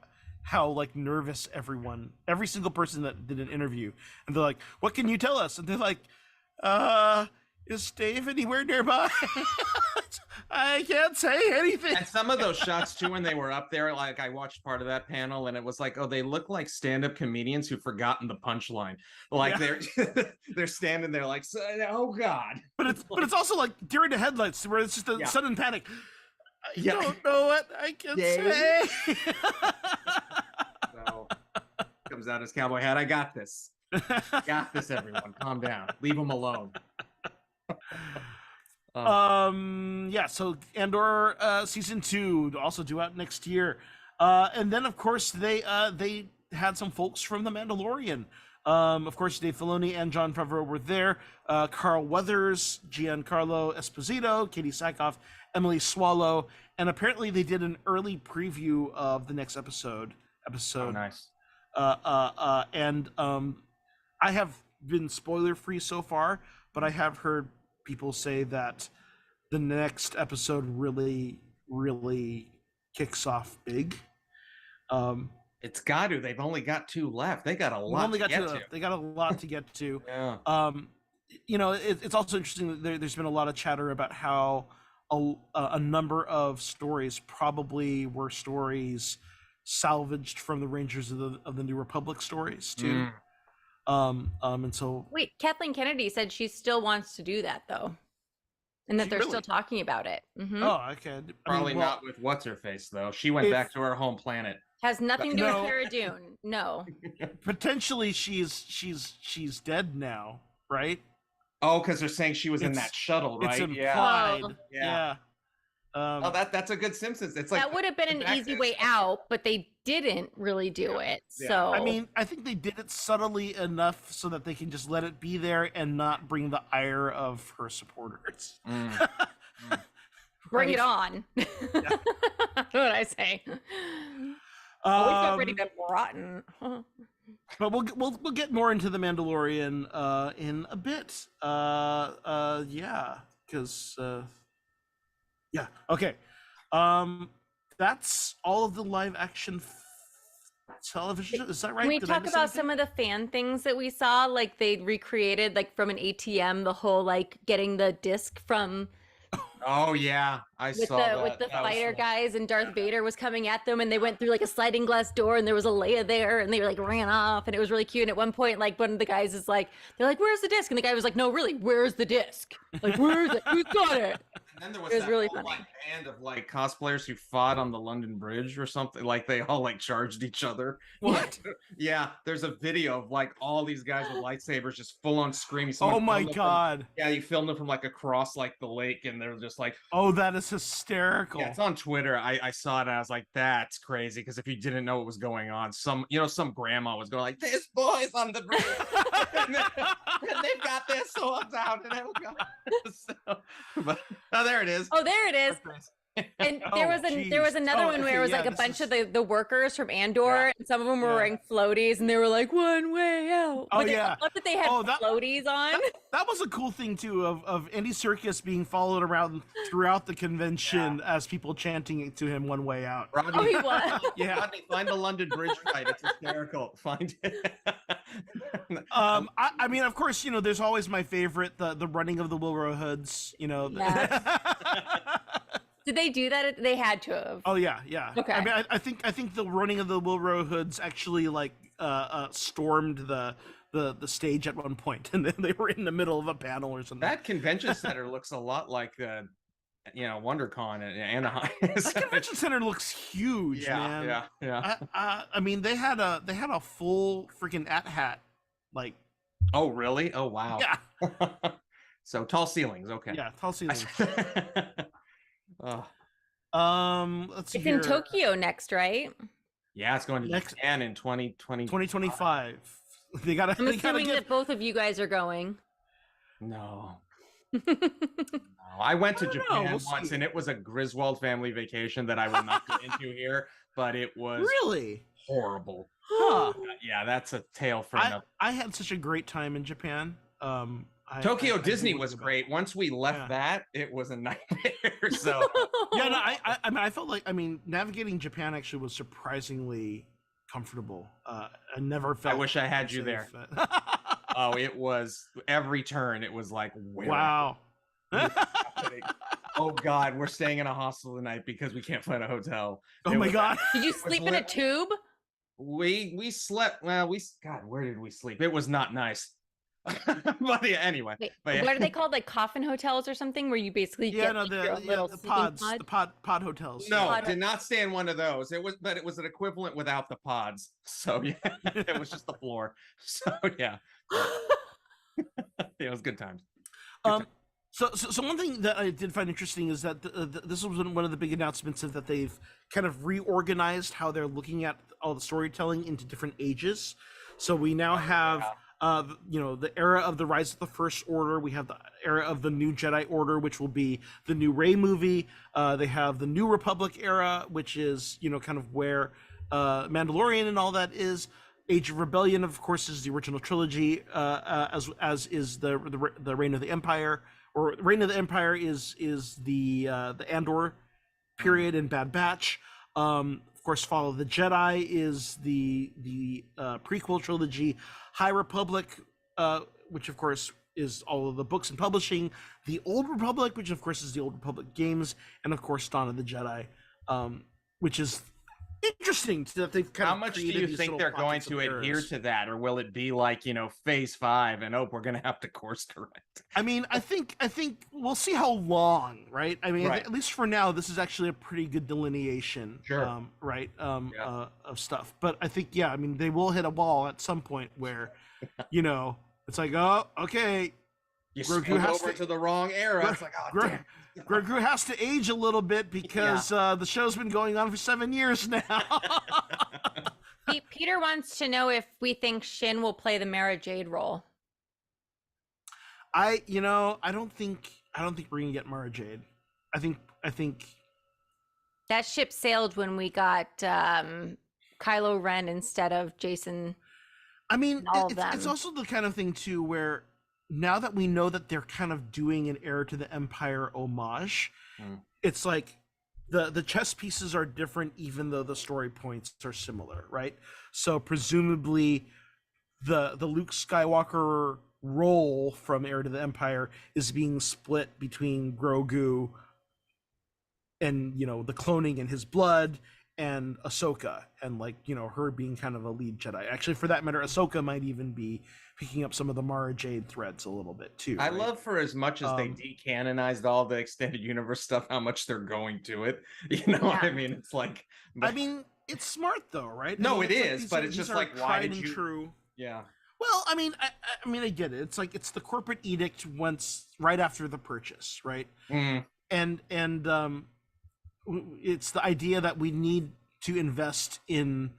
like nervous every single person that did an interview, and they're like, "What can you tell us?" And they're like, "Is Dave anywhere nearby?" I can't say anything. And some of those shots too, when they were up there, like I watched part of that panel, and it was like, oh, they look like stand-up comedians who've forgotten the punchline. Like Yeah. they're standing there like, oh God. But it's also like during the headlights where it's just a Yeah. sudden panic. I Yeah. don't know what I can Dave? say. So comes out his cowboy hat. I got this. Got this, everyone. Calm down. Leave him alone. Yeah, so Andor season 2 also due out next year. And then of course they had some folks from The Mandalorian. Of course Dave Filoni and Jon Favreau were there. Carl Weathers, Giancarlo Esposito, Katie Sackhoff, Emily Swallow, and apparently they did an early preview of the next episode. Oh, nice. And I have been spoiler free so far, but I have heard people say that the next episode really kicks off big. It's got to. They've only got 2 left. They got a lot to get to. They got a lot to get to. Yeah. It's also interesting that there's been a lot of chatter about how a number of stories probably were stories salvaged from the Rangers of the New Republic stories too. And so Wait, Kathleen Kennedy said she still wants to do that though, and that She they're really? still talking about it. Mhm. oh, okay. Probably well, not with what's her face though. She went if- back to her home planet. Has nothing to do No. with Cara Dune. No. potentially she's dead now, right? Oh, because they're saying she was in It's- that shuttle, It's right? Yeah. implied. Oh. Yeah. Oh, that's a good Simpsons. It's like That would have been an back easy to- way out, but they didn't really do it. Yeah. So I mean, I think they did it subtly enough so that they can just let it be there and not bring the ire of her supporters. Mm. bring it right. on. What would I say? Oh, we feel pretty good rotten. But we'll get more into the Mandalorian in a bit. Yeah, because yeah. Okay. That's all of the live action television. Is that right? Can we Did I talk miss about anything? some of the fan things that we saw? Like they recreated, like from an ATM, the whole like getting the disc from Oh yeah, I with saw the that. with the That was fighter cool. guys, and Darth Vader was coming at them, and they went through like a sliding glass door, and there was a Leia there, and they like ran off, and it was really cute. And at one point, like one of the guys is like, they're like, "Where's the disc?" And the guy was like, "No, really, where's the disc? Like, where is it? Who's got it?" And then there was It was that really whole, funny. like, band of like cosplayers who fought on the London Bridge or something. Like they all like charged each other. What? Yeah, there's a video of like all these guys with lightsabers just full on screaming. Someone Oh my filmed them from- god. yeah, you filmed them from like across like the lake, and they're just like, Oh, that is hysterical. yeah, it's on Twitter. I saw it and I was like, that's crazy. Because if you didn't know what was going on, some grandma was going like, this boy's on the bridge. and they've got their swords out and they'll go. So, but oh, there it is. Oh, there it is. And Oh, there was geez. another Oh, one where okay, it was yeah, like a this bunch is- of the workers from Andor, Yeah. and some of them were Yeah. wearing floaties, and they were like one way out. Oh, But I yeah. love that they had Oh, that- floaties on. That was a cool thing too of Andy Serkis being followed around throughout the convention as people chanting to him one way out. Rodney, Oh, he was. Yeah. Rodney, find the London Bridge fight. It's hysterical. Find it. I mean, of course, there's always my favorite, the running of the Wilbur Hoods, Yes. Did they do that? They had to have. Oh yeah, yeah. Okay. I mean, I think the running of the Wilbur Hoods actually like stormed the stage at one point, and then they were in the middle of a panel or something. That convention center looks a lot like WonderCon in Anaheim. That convention center looks huge, yeah, man. yeah. I mean, they had a full freaking hat, like Oh, really? Oh, wow. yeah, So tall ceilings. Okay. yeah, tall ceilings. Oh, Let's see It's here. in Tokyo next, right? yeah, it's going to Next- Japan in 2020. 2025. They gotta. I'm They gotta assuming get. that both of you guys are going. No. No, I went to I don't know, Japan we'll once, see. and it was a Griswold family vacation that I will not go into here, but it was Really? horrible. Huh. Yeah, that's a tale for I another. had such a great time in Japan. Tokyo I Disney really was would go great. Once we left Yeah. that, it was a nightmare. So back. Yeah, no, I mean, I felt like, navigating Japan actually was surprisingly comfortable. I never felt. wish I had you unsafe. oh, it was every turn. It was like, where am I Wow. happening? Oh God, we're staying in a hostel tonight because we can't find a hotel. Oh It my was- god. Did you sleep in a lit- tube? We slept. Well, God, where did we sleep? It was not nice. But yeah, anyway. Wait, But yeah. what are they called? Like coffin hotels or something, where you basically Yeah, get no, like, your own little the sleeping pods, pod? the pod hotels. No, Pod- did not stay in one of those. But it was an equivalent without the pods. So yeah, it was just the floor. So yeah, it was good times. So one thing that I did find interesting is that this was one of the big announcements is that they've kind of reorganized how they're looking at all the storytelling into different ages. So we now have, the era of the Rise of the First Order. We have the era of the New Jedi Order, which will be the new Rey movie. They have the New Republic era, which is, kind of where Mandalorian and all that is. Age of Rebellion, of course, is the original trilogy, as is the Reign of the Empire. Or Reign of the Empire is the Andor period and Bad Batch. Of course, Fall of the Jedi is the prequel trilogy. High Republic, which of course is all of the books and publishing. The Old Republic, which of course is the Old Republic games, and of course Dawn of the Jedi, which is interesting that they've kind How of much do created you these think little they're going pockets to of adhere eras. to that, or will it be like phase 5 and we're going to have to course correct? I mean, I think we'll see how long, right? I mean, Right. at least for now, this is actually a pretty good delineation, Sure. right, Yeah. of stuff. But I think, yeah, I mean, they will hit a wall at some point where, it's like, oh, okay, You Grogu swung has over to- to the wrong era. It's like, oh, Gro- damn. Grogu has to age a little bit because the show's been going on for 7 years now. Peter wants to know if we think Shin will play the Mara Jade role. I don't think we're gonna get Mara Jade. I think That ship sailed when we got Kylo Ren instead of Jason. I mean, all of it's them. also the kind of thing too where now that we know that they're kind of doing an Heir to the Empire homage, it's like the chess pieces are different, even though the story points are similar, right? So presumably, the Luke Skywalker role from Heir to the Empire is being split between Grogu and the cloning in his blood, and Ahsoka, and her being kind of a lead Jedi. Actually, for that matter, Ahsoka might even be picking up some of the Mara Jade threads a little bit too. I right? love for as much as they decanonized all the extended universe stuff, how much they're going to it. I mean, it's like. I mean, it's smart though, right? No, I mean, it it's like is, but it's these just are like, why tried did and you- True. Yeah. Well, I mean, I get it. It's like it's the corporate edict once right after the purchase, right? Mm. And it's the idea that we need to invest in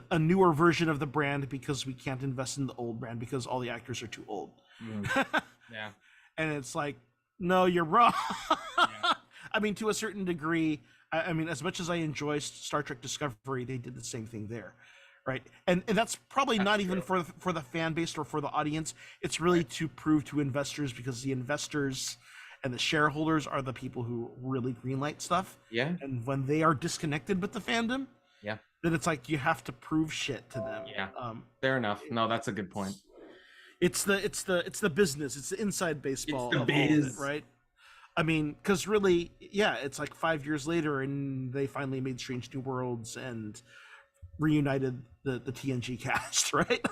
a newer version of the brand because we can't invest in the old brand because all the actors are too old. Mm. Yeah. And it's like, no, you're wrong. I mean, to a certain degree, I mean, as much as I enjoy Star Trek Discovery, they did the same thing there, right? And that's probably That's not even true. for the fan base or for the audience. It's really to prove to investors, because the investors and the shareholders are the people who really greenlight stuff. Yeah. And when they are disconnected with the fandom, Yeah. then it's like you have to prove shit to them. Yeah. Fair enough. No, that's a good point. It's the business. It's the inside baseball the of all of it, biz. right? I mean, because really, yeah, it's like 5 years later, and they finally made Strange New Worlds and reunited the TNG cast, right?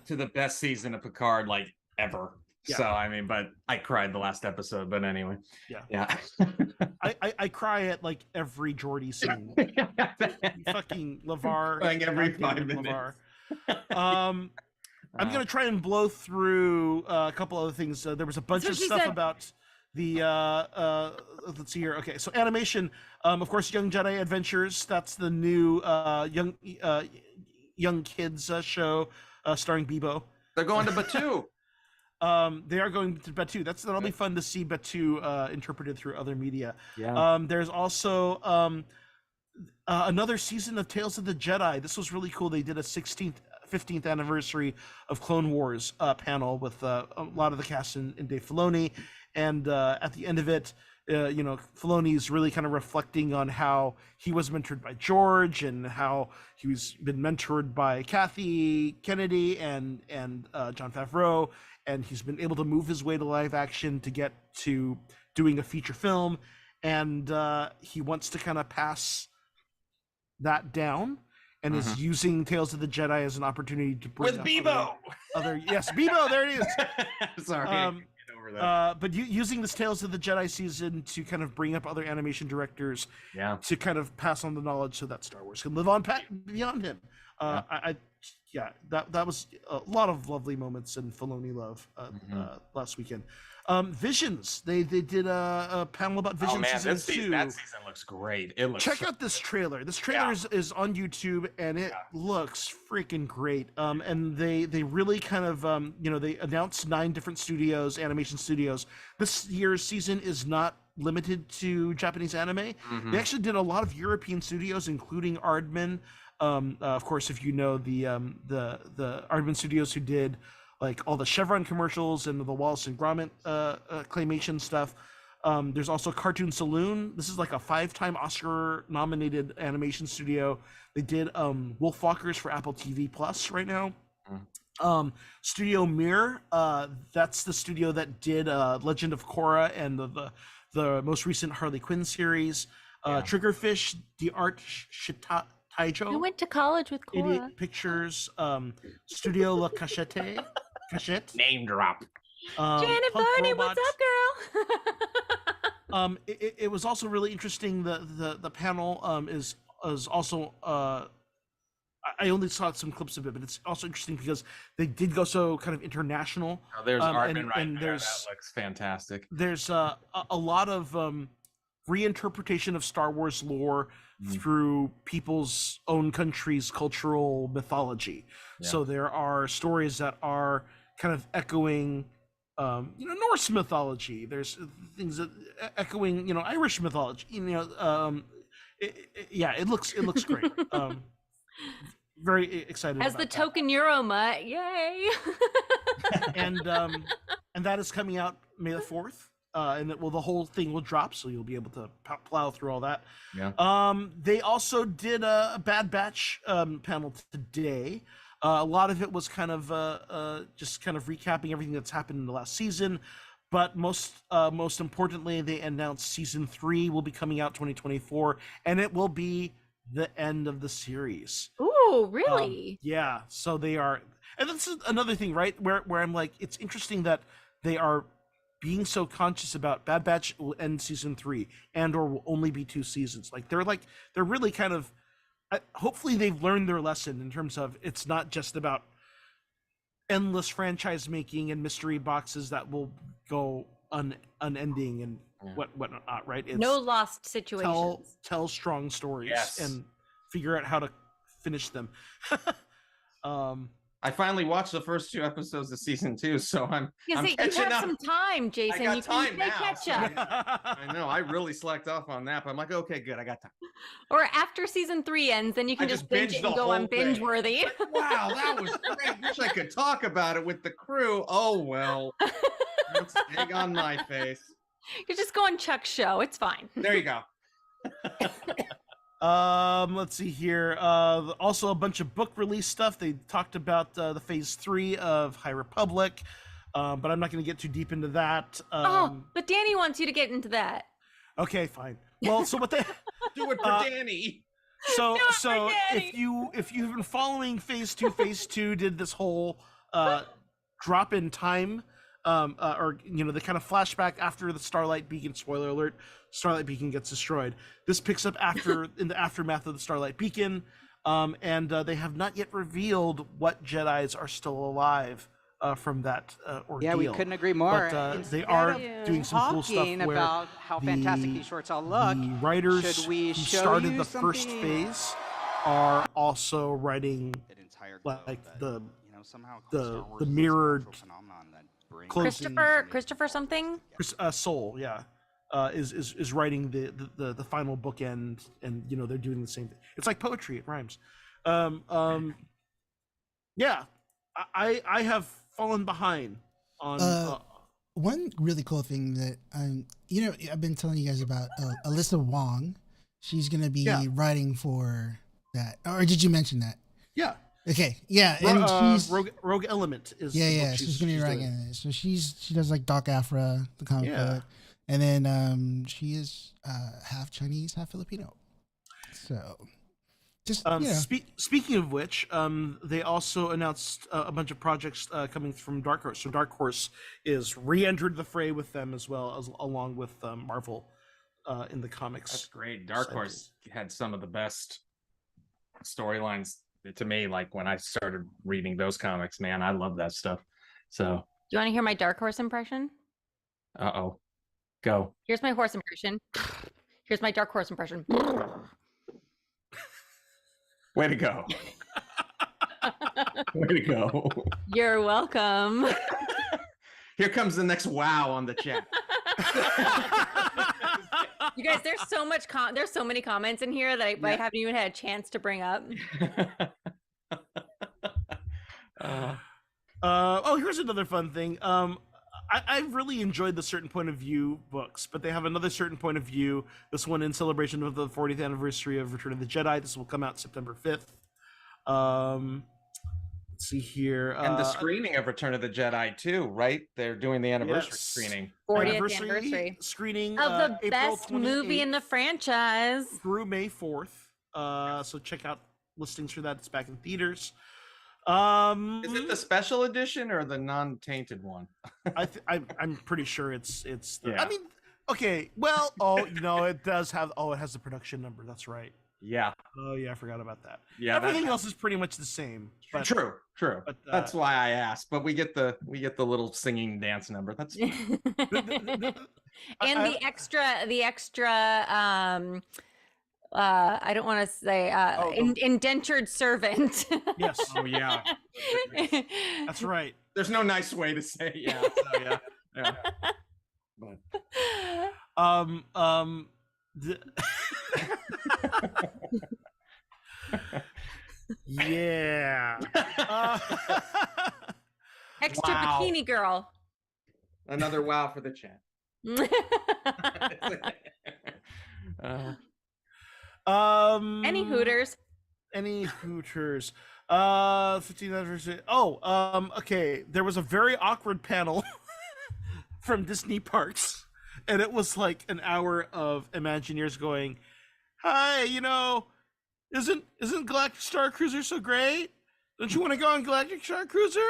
To the best season of Picard like ever. Yeah. So I mean, but I cried the last episode. But anyway, Yeah. yeah. I cry at like every Geordi scene. Fucking LeVar. Crying every goddamn 5 minutes. LeVar. I'm gonna try and blow through a couple other things. There was a bunch That's of what she stuff said. about the let's see here. Okay, so animation. Of course, Young Jedi Adventures. That's the new young kids show starring Bebo. They're going to Batu. They are going to Batu. That'll be fun to see Batu interpreted through other media. Yeah. There's also another season of Tales of the Jedi. This was really cool. They did a 15th anniversary of Clone Wars panel with a lot of the cast in Dave Filoni, and at the end of it, Filoni's really kind of reflecting on how he was mentored by George and how he's been mentored by Kathy Kennedy and Jon Favreau, and he's been able to move his way to live action to get to doing a feature film, and he wants to kind of pass that down, and is using Tales of the Jedi as an opportunity to bring With up Bebo. yes, Bebo, there it is. Sorry. I can't get over that. But using this Tales of the Jedi season to kind of bring up other animation directors, Yeah. to kind of pass on the knowledge so that Star Wars can live on beyond him. That was a lot of lovely moments in Filoni love last weekend. Visions, they did a panel about Visions Oh man, season 2. that season looks great. It looks Check out this trailer. This trailer Yeah. is on YouTube, and it looks freaking great. And they really kind of they announced 9 different studios, animation studios. This year's season is not limited to Japanese anime. They actually did a lot of European studios, including Aardman. Of course, if you know the Aardman Studios, who did like all the Chevron commercials and the Wallace and Gromit claymation stuff. There's also Cartoon Saloon. This is like a 5-time Oscar-nominated animation studio. They did Wolfwalkers for Apple TV Plus right now. Studio Mirror, that's the studio that did Legend of Korra and the most recent Harley Quinn series. Triggerfish, the Art Shita. I Taijo, went to college with Cora. Idiot Pictures, Studio La Cachette, name drop. Janet Punk Barney, Robot. what's up, girl? It was also really interesting. The panel is also I only saw some clips of it, but it's also interesting because they did go so kind of international. Oh, there's Armin right and there. That looks fantastic. There's a lot of reinterpretation of Star Wars lore through people's own country's cultural mythology. So there are stories that are kind of echoing Norse mythology. There's things that echoing Irish mythology. It looks great. Very excited. As the about token Euromut, yay! and that is coming out May the 4th. And the whole thing will drop, so you'll be able to plow through all that. Yeah. They also did a Bad Batch panel today. A lot of it was kind of just kind of recapping everything that's happened in the last season. But most importantly, they announced season 3 will be coming out 2024, and it will be the end of the series. Ooh, really? Yeah. So they are, and this is another thing, right? Where I'm like, it's interesting that they are being so conscious about Bad Batch will end season 3 and/or will only be 2 seasons. They're really kind of. Hopefully, they've learned their lesson in terms of it's not just about endless franchise making and mystery boxes that will go unending and whatnot. Right? It's No lost situations. tell strong stories Yes. and figure out how to finish them. I finally watched the first 2 episodes of season 2, so I'm You catching have up. some time, Jason. I got You time can play now. catch so up. I know. I really slacked off on that, but I'm like, okay, good. I got time. Or after season 3 ends, then you can I just just binge binged it and the go on whole binge thing. worthy. Wow, that was great. Wish I could talk about it with the crew. Oh well. That's egg on my face. You just go on Chuck's show. It's fine. There you go. Let's see here. Also a bunch of book release stuff. They talked about the phase 3 of High Republic, but I'm not going to get too deep into that. But Danny wants you to get into that. Okay, fine. Well, so what they Do it for Danny. so Do it for so Danny. if you've been following phase 2 did this whole drop in time, or the kind of flashback after the Starlight Beacon. Spoiler alert: Starlight Beacon gets destroyed. This picks up after in the aftermath of the Starlight Beacon, and they have not yet revealed what Jedis are still alive from that ordeal. Yeah, we couldn't agree more. But they Instead are of doing some cool stuff talking where about how fantastic these shorts all look, the writers should we who show started you the first something? phase are also writing That entire globe like that, the somehow the- Star Wars the is a mirrored supernatural phenomenon that brings closing- Christopher something. Soul, yeah, is writing the final bookend, and they're doing the same thing. It's like poetry; it rhymes. Yeah, I have fallen behind on. One really cool thing that I've been telling you guys about Alyssa Wong. She's gonna be Yeah. writing for that, or did you mention that? Yeah, Okay, yeah, and she's Rogue Element is yeah, the book yeah. She's gonna be writing doing. it. So she does like Doc Afra, the comic Yeah. book, and then she is half Chinese, half Filipino. So just Speaking of which, they also announced a bunch of projects coming from Dark Horse. So Dark Horse is re-entered the fray with them as well as along with Marvel in the comics. That's great. Dark Horse had some of the best storylines to me. Like when I started reading those comics, man, I love that stuff. So, Do you want to hear my Dark Horse impression? go. Here's my horse impression. Here's my Dark Horse impression. Way to go. Way to go. You're welcome. Here comes the next wow on the chat. You guys, there's so much there's so many comments in here that I haven't even had a chance to bring up. Here's another fun thing. I really enjoyed the Certain Point of View books, but they have another Certain Point of View. This one in celebration of the 40th anniversary of Return of the Jedi. This will come out September 5th. Let's see here. And the screening of Return of the Jedi too, right? They're doing the anniversary Yes. screening. 40th anniversary screening of the April best movie in the 28th franchise. through May 4th. So check out listings for that. It's back in theaters. Is it the special edition or the non-tainted one? I'm pretty sure it's the, Yeah. I mean, okay, well, it does have it has the production number. That's right. Yeah. Oh yeah, I forgot about that. Yeah. Everything else is pretty much the same. But, True. but, That's why I asked. But we get the little singing dance number. That's fine. And the extra I don't want to say indentured servant. Yes, Oh yeah. that's right. There's no nice way to say it. Yeah. So, yeah. But yeah. Extra Wow. bikini girl. another wow for the chat. Any Hooters. Any Hooters. 15th anniversary. Okay. There was a very awkward panel from Disney Parks, and it was like an hour of Imagineers going, "Hi, isn't Galactic Star Cruiser so great? Don't you want to go on Galactic Star Cruiser?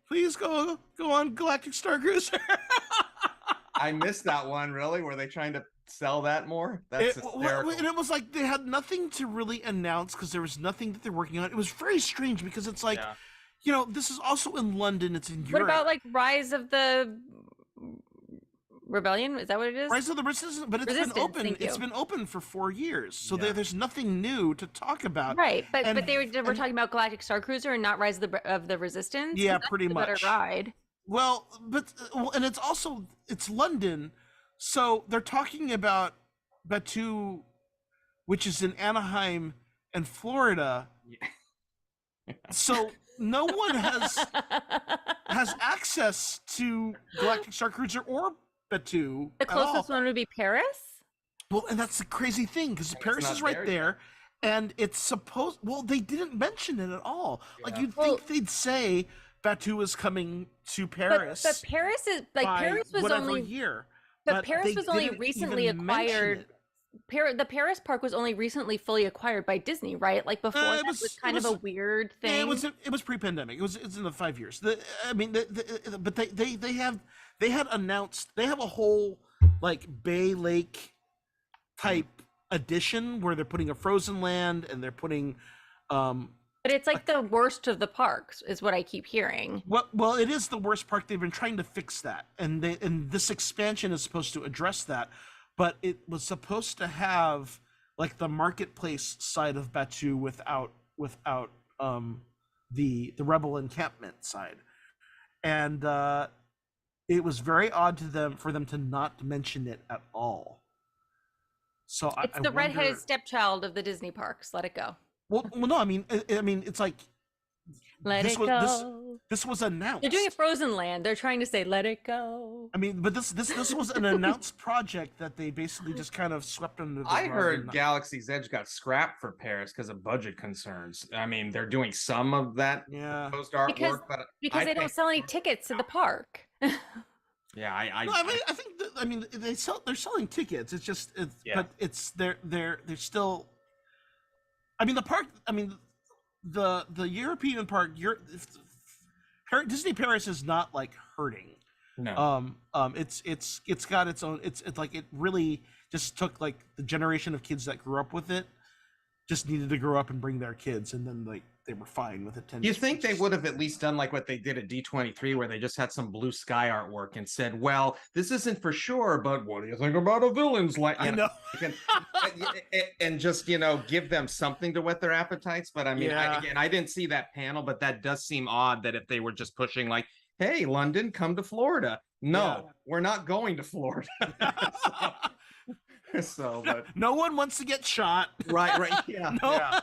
Please go on Galactic Star Cruiser." I missed that one. Really? Were they trying to sell that more? That's hysterical. And it was like they had nothing to really announce because there was nothing that they're working on. It was very strange because it's like, Yeah. this is also in London. It's in Europe. What about like Rise of the Rebellion? Is that what it is? Rise of the Resistance, but it's been Resistance, open. thank It's you. been open for 4 years, so Yeah. there's nothing new to talk about. Right, but And- they were and- talking about Galactic Star Cruiser and not Rise of the Resistance. 'Cause Yeah, that's pretty the better much. ride. Well, but and it's London, so they're talking about Batu, which is in Anaheim and Florida. So no one has access to Galactic Star Cruiser or Batu. The at all. closest one would be Paris. Well, and that's the crazy thing because And it's Paris not is right there there, and it's supposed. Well, they didn't mention it at all. Like Yeah. you'd Well- think they'd say Batu is coming to Paris. But Paris is like by Paris was whatever only year. but Paris they was only didn't recently even mention acquired. it. The Paris park was only recently fully acquired by Disney, right? Like before it that was- was it kind of a was- weird thing. Yeah, it was pre-pandemic. It's in the 5 years. I mean, but they had announced they have a whole like Bay Lake type addition where they're putting a Frozen Land and they're putting But it's like the worst of the parks, is what I keep hearing. well, it is the worst park. They've been trying to fix that, and this expansion is supposed to address that, but it was supposed to have like the marketplace side of Batu without the rebel encampment side, and it was very odd for them to not mention it at all. So It's I the redheaded wonder- stepchild of the Disney parks. Let it go. Well, no, I mean, it's like Let This it was- go. this was announced. They're doing a Frozen Land. They're trying to say, let it go. I mean, but this was an announced project that they basically just kind of swept under the I rug heard and- Galaxy's Edge got scrapped for Paris because of budget concerns. I mean, they're doing some of that Yeah. post artwork, Because- but Because I they don't think- sell any tickets to the park. Yeah, I No, I think they're selling tickets. It's just Yeah. but it's they're still. I mean the park. I mean the European park. Disney Paris is not like hurting. no. It's got its own. It's like it really just took like the generation of kids that grew up with it, just needed to grow up and bring their kids, and then like they were fine with it. You think they would have at least done like what they did at D23, where they just had some blue sky artwork and said, "Well, this isn't for sure, but what do you think about a villain's land?" I know. and just give them something to whet their appetites. But I mean, Yeah. I didn't see that panel, but that does seem odd that if they were just pushing like, "Hey, London, come to Florida." No, Yeah. we're not going to Florida. But No one wants to get shot. right, yeah. No. yeah.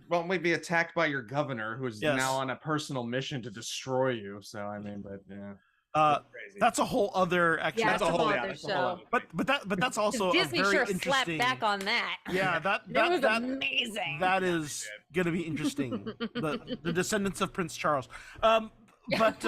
Won't we be attacked by your governor, who's Yes. now on a personal mission to destroy you? So I mean, but yeah, crazy. That's a whole other actually. Yeah, that's it's a a whole. whole other that's a whole show. other thing. But that's also a Disney very sure interesting. slapped back on that. Yeah, that It was that amazing. that is gonna be interesting. The descendants of Prince Charles. But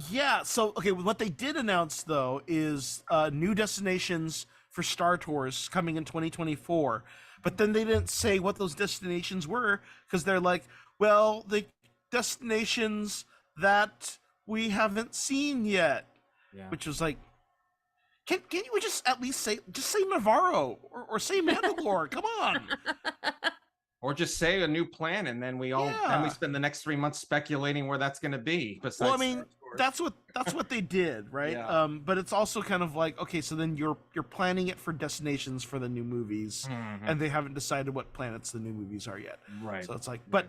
yeah. So okay, what they did announce though is new destinations for Star Tours coming in 2024. But then they didn't say what those destinations were because they're like, well, the destinations that we haven't seen yet, Yeah. which was like, can you just at least say Navarro or say Mandalore? Come on. Or just say a new plan, and then we Yeah. spend the next 3 months speculating where that's going to be. Besides, Well, I mean, Star Tours. that's what they did, right? Yeah. But it's also kind of like, okay, so then you're planning it for destinations for the new movies, Mhm. and they haven't decided what planets the new movies are yet. right. So it's like, but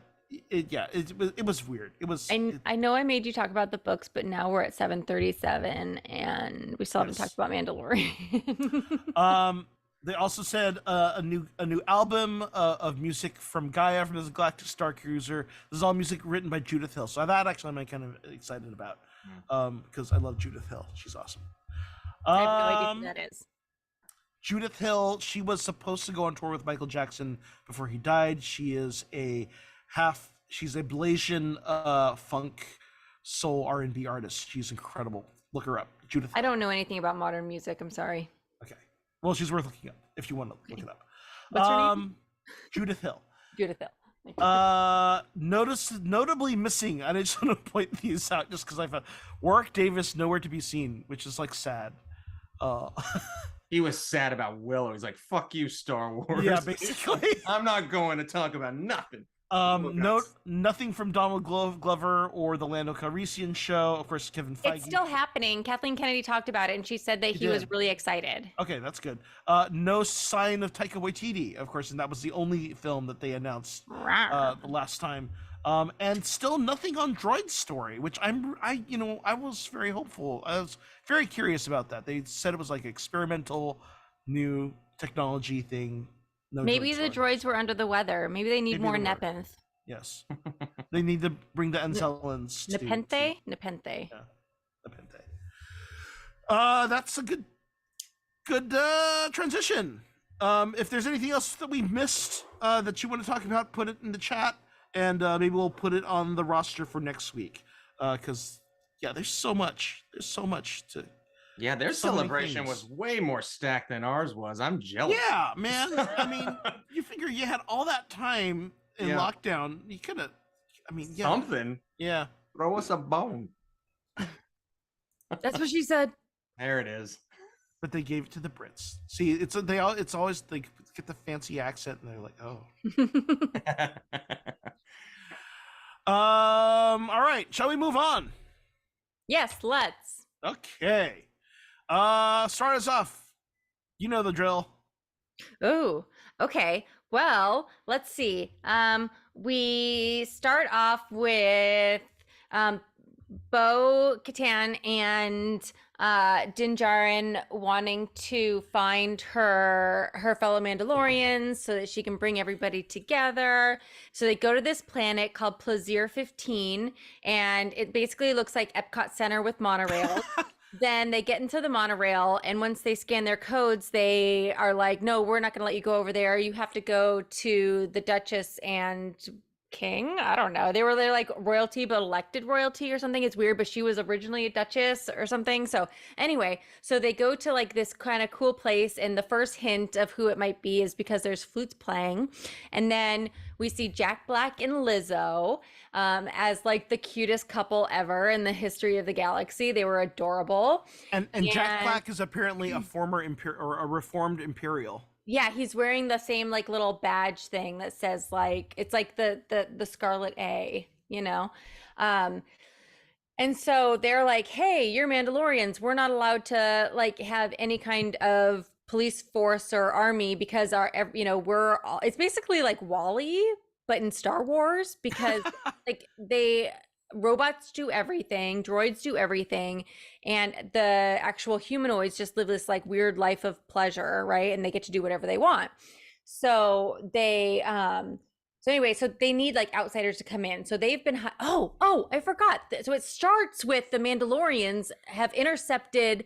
it was weird. It was. I know I made you talk about the books, but now we're at 7:37, and we still haven't Yes. talked about Mandalorian. They also said a new album of music from Gaia from the Galactic Star Cruiser. This is all music written by Judith Hill, so that actually I'm kind of excited about because I love Judith Hill. She's awesome. I have no idea who that is. Judith Hill, she was supposed to go on tour with Michael Jackson before he died. She is she's a Blasian funk soul R&B artist. She's incredible. Look her up. Judith I Hill. don't know anything about modern music. I'm sorry. Okay. Well, she's worth looking up if you want to look it up. What's her name? Judith Hill. Judith Hill. Notably missing, and I just want to point these out just because I found Warwick Davis nowhere to be seen, which is like sad. He was sad about Willow. He's like, "Fuck you, Star Wars." Yeah, basically. I'm not going to talk about nothing. No, nothing from Donald Glover or the Lando Calrissian show. Of course, Kevin Feige. It's still happening. Kathleen Kennedy talked about it, and she said that he was did. really excited. Okay, that's good. No sign of Taika Waititi, of course, and that was the only film that they announced the last time. And still nothing on Droid's story, which I was very hopeful. I was very curious about that. They said it was like experimental, new technology thing. No Maybe droid the story. droids were under the weather. Maybe they need Maybe more they were. Nepenthe. Yes, they need to bring the Encellans. Nepenthe? Nepenthe. Nepenthe. That's a good transition. If there's anything else that we missed that you want to talk about, put it in the chat, and maybe we'll put it on the roster for next week. Because there's so much. There's so much to. Yeah, their So many celebration things. was way more stacked than ours was. I'm jealous. Yeah, man. I mean, you figure you had all that time in lockdown. You could have. I mean, yeah. Something. Yeah. Throw us a bone. That's what she said. There it is. But they gave it to the Brits. See, it's always they get the fancy accent, and they're like, oh. All right. Shall we move on? Yes, let's. Okay. Start us off. You know the drill. Oh, okay. Well, let's see. We start off with Bo Katan and Din Djarin wanting to find her fellow Mandalorians so that she can bring everybody together. So they go to this planet called Plaisir 15, and it basically looks like Epcot Center with monorails. Then they get into the monorail, and once they scan their codes, they are like, no, we're not going to let you go over there. You have to go to the Duchess and King. I don't know. They're like royalty, but elected royalty or something. It's weird, but she was originally a duchess or something. So anyway, so they go to like this kind of cool place, and the first hint of who it might be is because there's flutes playing. And then we see Jack Black and Lizzo as like the cutest couple ever in the history of the galaxy. They were adorable. And Jack Black is apparently a former or a reformed Imperial. Yeah, he's wearing the same like little badge thing that says like it's like the Scarlet A, you know. And so they're like, "Hey, you're Mandalorians. We're not allowed to like have any kind of police force or army because we're all, it's basically like Wall-E but in Star Wars because like robots do everything, droids do everything, and the actual humanoids just live this like weird life of pleasure, right? And they get to do whatever they want. So they so they need like outsiders to come in. So they've been I forgot. So it starts with the Mandalorians have intercepted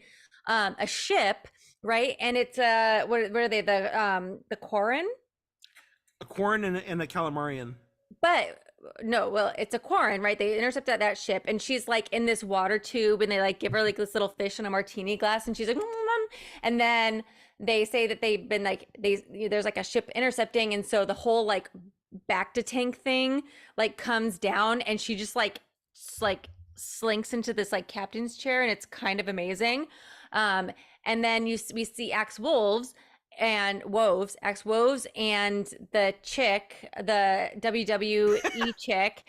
a ship, right? And it's what are they, the Quarren? A Quarren and a Calamarian. But no, well, it's a Quarren, right? They intercept that ship, and she's like in this water tube, and they like give her like this little fish in a martini glass, and she's like, and then they say that they've been like there's like a ship intercepting, and so the whole like back to tank thing like comes down, and she just like slinks into this like captain's chair, and it's kind of amazing. And then we see Axe Woves and the chick, the WWE chick,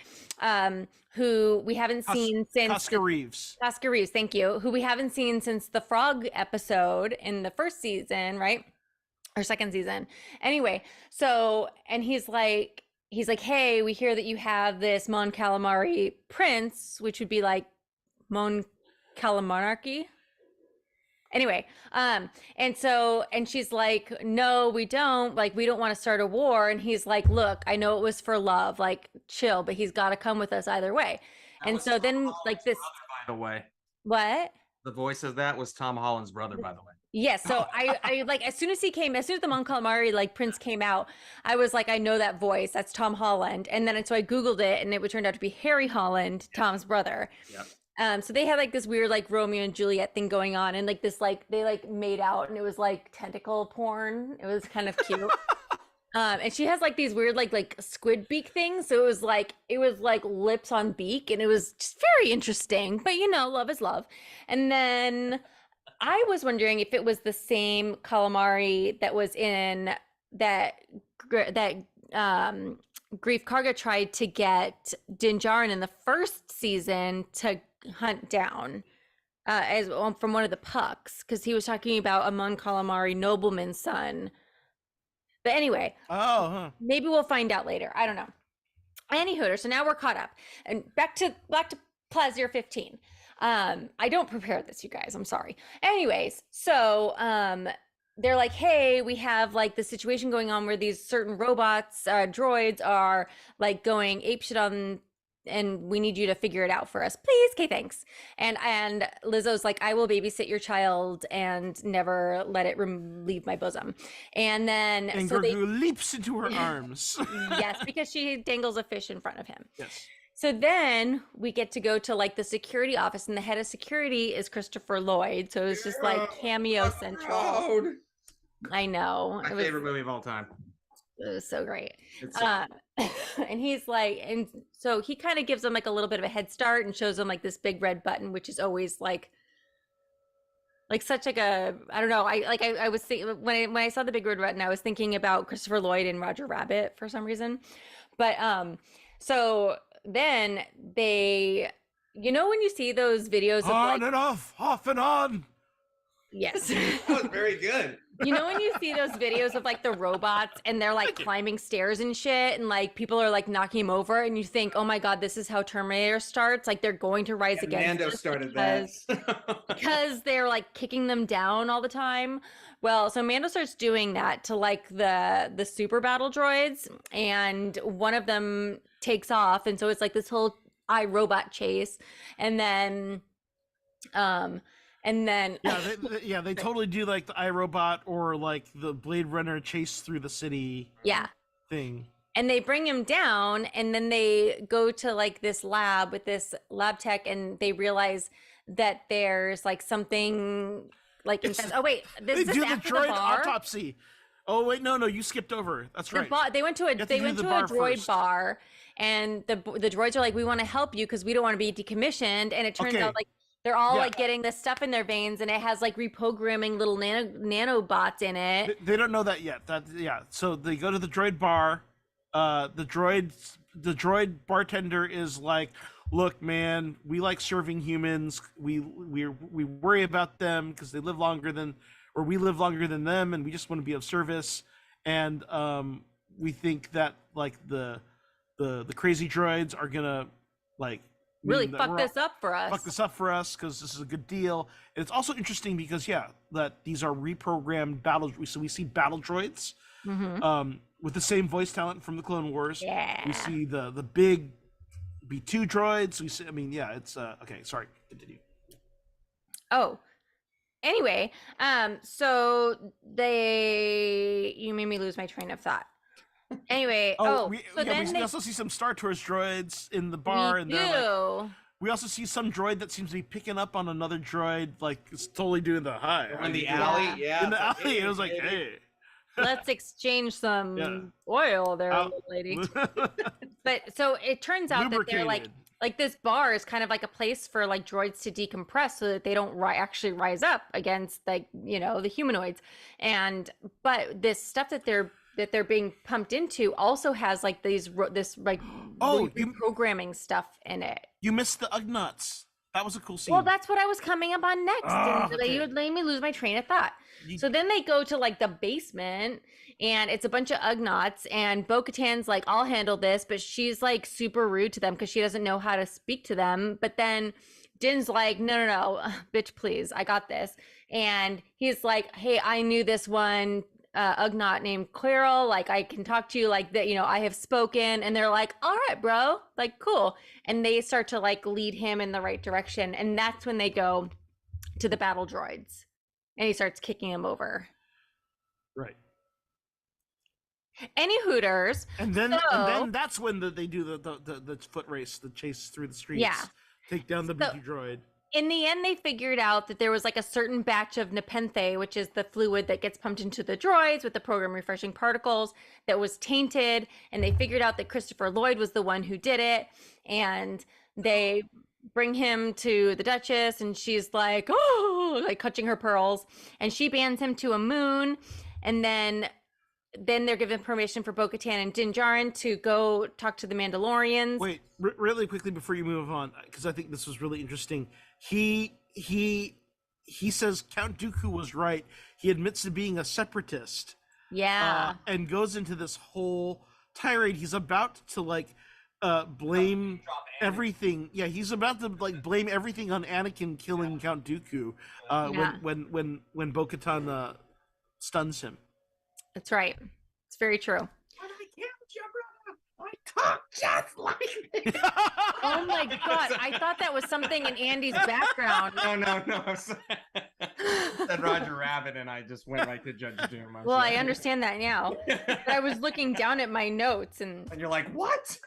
who we haven't seen since Casca Reeves. Casca Reeves, thank you. Who we haven't seen since the frog episode in the first season, right? Or second season. Anyway, so and he's like, hey, we hear that you have this Mon Calamari prince, which would be like Mon Calamarchy. Anyway, and she's like, no, we don't, like, we don't want to start a war. And he's like, look, I know it was for love, like, chill, but he's got to come with us either way. And so then like this, By the way, what? the voice of that was Tom Holland's brother, by the way. Yeah, so I like as soon as the Mon Calamari like prince came out, I was like, I know that voice. That's Tom Holland. And then so I Googled it, and it would turn out to be Harry Holland, Tom's brother. Yep. So they had like this weird like Romeo and Juliet thing going on, and like this like they like made out, and it was like tentacle porn. It was kind of cute. And she has like these weird like squid beak things. So it was like lips on beak, and it was just very interesting. But love is love. And then I was wondering if it was the same calamari that was in that Grief Karga tried to get Din Djarin in the first season to hunt down as from one of the pucks, because he was talking about a Mon Calamari nobleman's son. But anyway, maybe we'll find out later. I don't know. Anywho, so now we're caught up, and back to Plazier 15. I don't prepare this, you guys. I'm sorry. Anyways, so they're like, hey, we have like the situation going on where these certain robots, droids are like going apeshit on, and we need you to figure it out for us, please. Okay, thanks. And Lizzo's like, I will babysit your child and never let it leave my bosom. And then Grogu leaps into her arms. Yes, because she dangles a fish in front of him. Yes. So then we get to go to like the security office, and the head of security is Christopher Lloyd. So it's just like cameo central. I know. My favorite movie of all time. It was so great. And he's like, and so he kind of gives them like a little bit of a head start and shows them like this big red button, which is always like such like a, I don't know. I was thinking when I saw the big red button, I was thinking about Christopher Lloyd and Roger Rabbit for some reason. But so then they, you know, when you see those videos of on and off and on. Yes. That was very good. You know when you see those videos of like the robots and they're like climbing stairs and shit, and like people are like knocking him over, and you think, oh my god, this is how Terminator starts, like they're going to rise again. Mando started that because they're like kicking them down all the time. Well, so Mando starts doing that to like the super battle droids, and one of them takes off, and so it's like this whole iRobot chase, and then they totally do like the iRobot or like the Blade Runner chase through the city thing. And they bring him down, and then they go to like this lab with this lab tech, and they realize that there's like something like this They do the droid autopsy. Oh wait, no, you skipped over. That's right. They went to a droid first. bar, and the droids are like, we want to help you because we don't want to be decommissioned. And it turns out like they're all like getting this stuff in their veins, and it has like reprogramming little nanobots in it. They don't know that yet. So they go to the droid bar. The droid bartender is like, look, man, we like serving humans. We worry about them because they live longer than, or we live longer than them, and we just want to be of service. And we think that like the crazy droids are gonna like really fuck this up for us because this is a good deal. And it's also interesting because that these are reprogrammed battle. So we see battle droids with the same voice talent from the Clone Wars. Yeah. We see the big B2 droids. We see. It's okay. Sorry. Continue. Oh. Anyway, so you made me lose my train of thought. Anyway, we also see some Star Tours droids in the bar, and we also see some droid that seems to be picking up on another droid, like it's totally doing the hi. In the alley, in the alley, it was like, hey, let's exchange some oil there, little lady. But so it turns out that they're like this bar is kind of like a place for like droids to decompress so that they don't actually rise up against like, you know, the humanoids. But this stuff that they're being pumped into also has like this like reprogramming stuff in it. You missed the Ugnaughts. That was a cool scene. Well, that's what I was coming up on next. You would let me lose my train of thought. So then they go to like the basement, and it's a bunch of Ugnaughts, and Bo-Katan's like, I'll handle this, but she's like super rude to them because she doesn't know how to speak to them. But then Din's like, no, bitch, please, I got this. And he's like, hey, I knew this one Ugnaught named Quirrell, like I can talk to you like that, you know, I have spoken. And they're like, all right, bro, like cool. And they start to like lead him in the right direction, and that's when they go to the battle droids, and he starts kicking him over. Right. Any hooters. And then that's when they do the foot race, the chase through the streets. Yeah. Take down the B2 droid. In the end, they figured out that there was like a certain batch of Nepenthe, which is the fluid that gets pumped into the droids with the program refreshing particles, that was tainted. And they figured out that Christopher Lloyd was the one who did it. And they bring him to the Duchess, and she's like, oh, like clutching her pearls. And she bans him to a moon. And then then they're given permission for Bo-Katan and Din Djarin to go talk to the Mandalorians. Wait, really quickly before you move on, because I think this was really interesting. He says Count Dooku was right. He admits to being a separatist. Yeah. And goes into this whole tirade. He's about to like blame everything. Yeah, he's about to like blame everything on Anakin killing Count Dooku when Bo-Katan stuns him. That's right. It's very true. I talk just like me. Oh my god! I thought that was something in Andy's background. No. I said Roger Rabbit, and I just went right to Judge Doom. Well, I understand that now. But I was looking down at my notes, and you're like, what?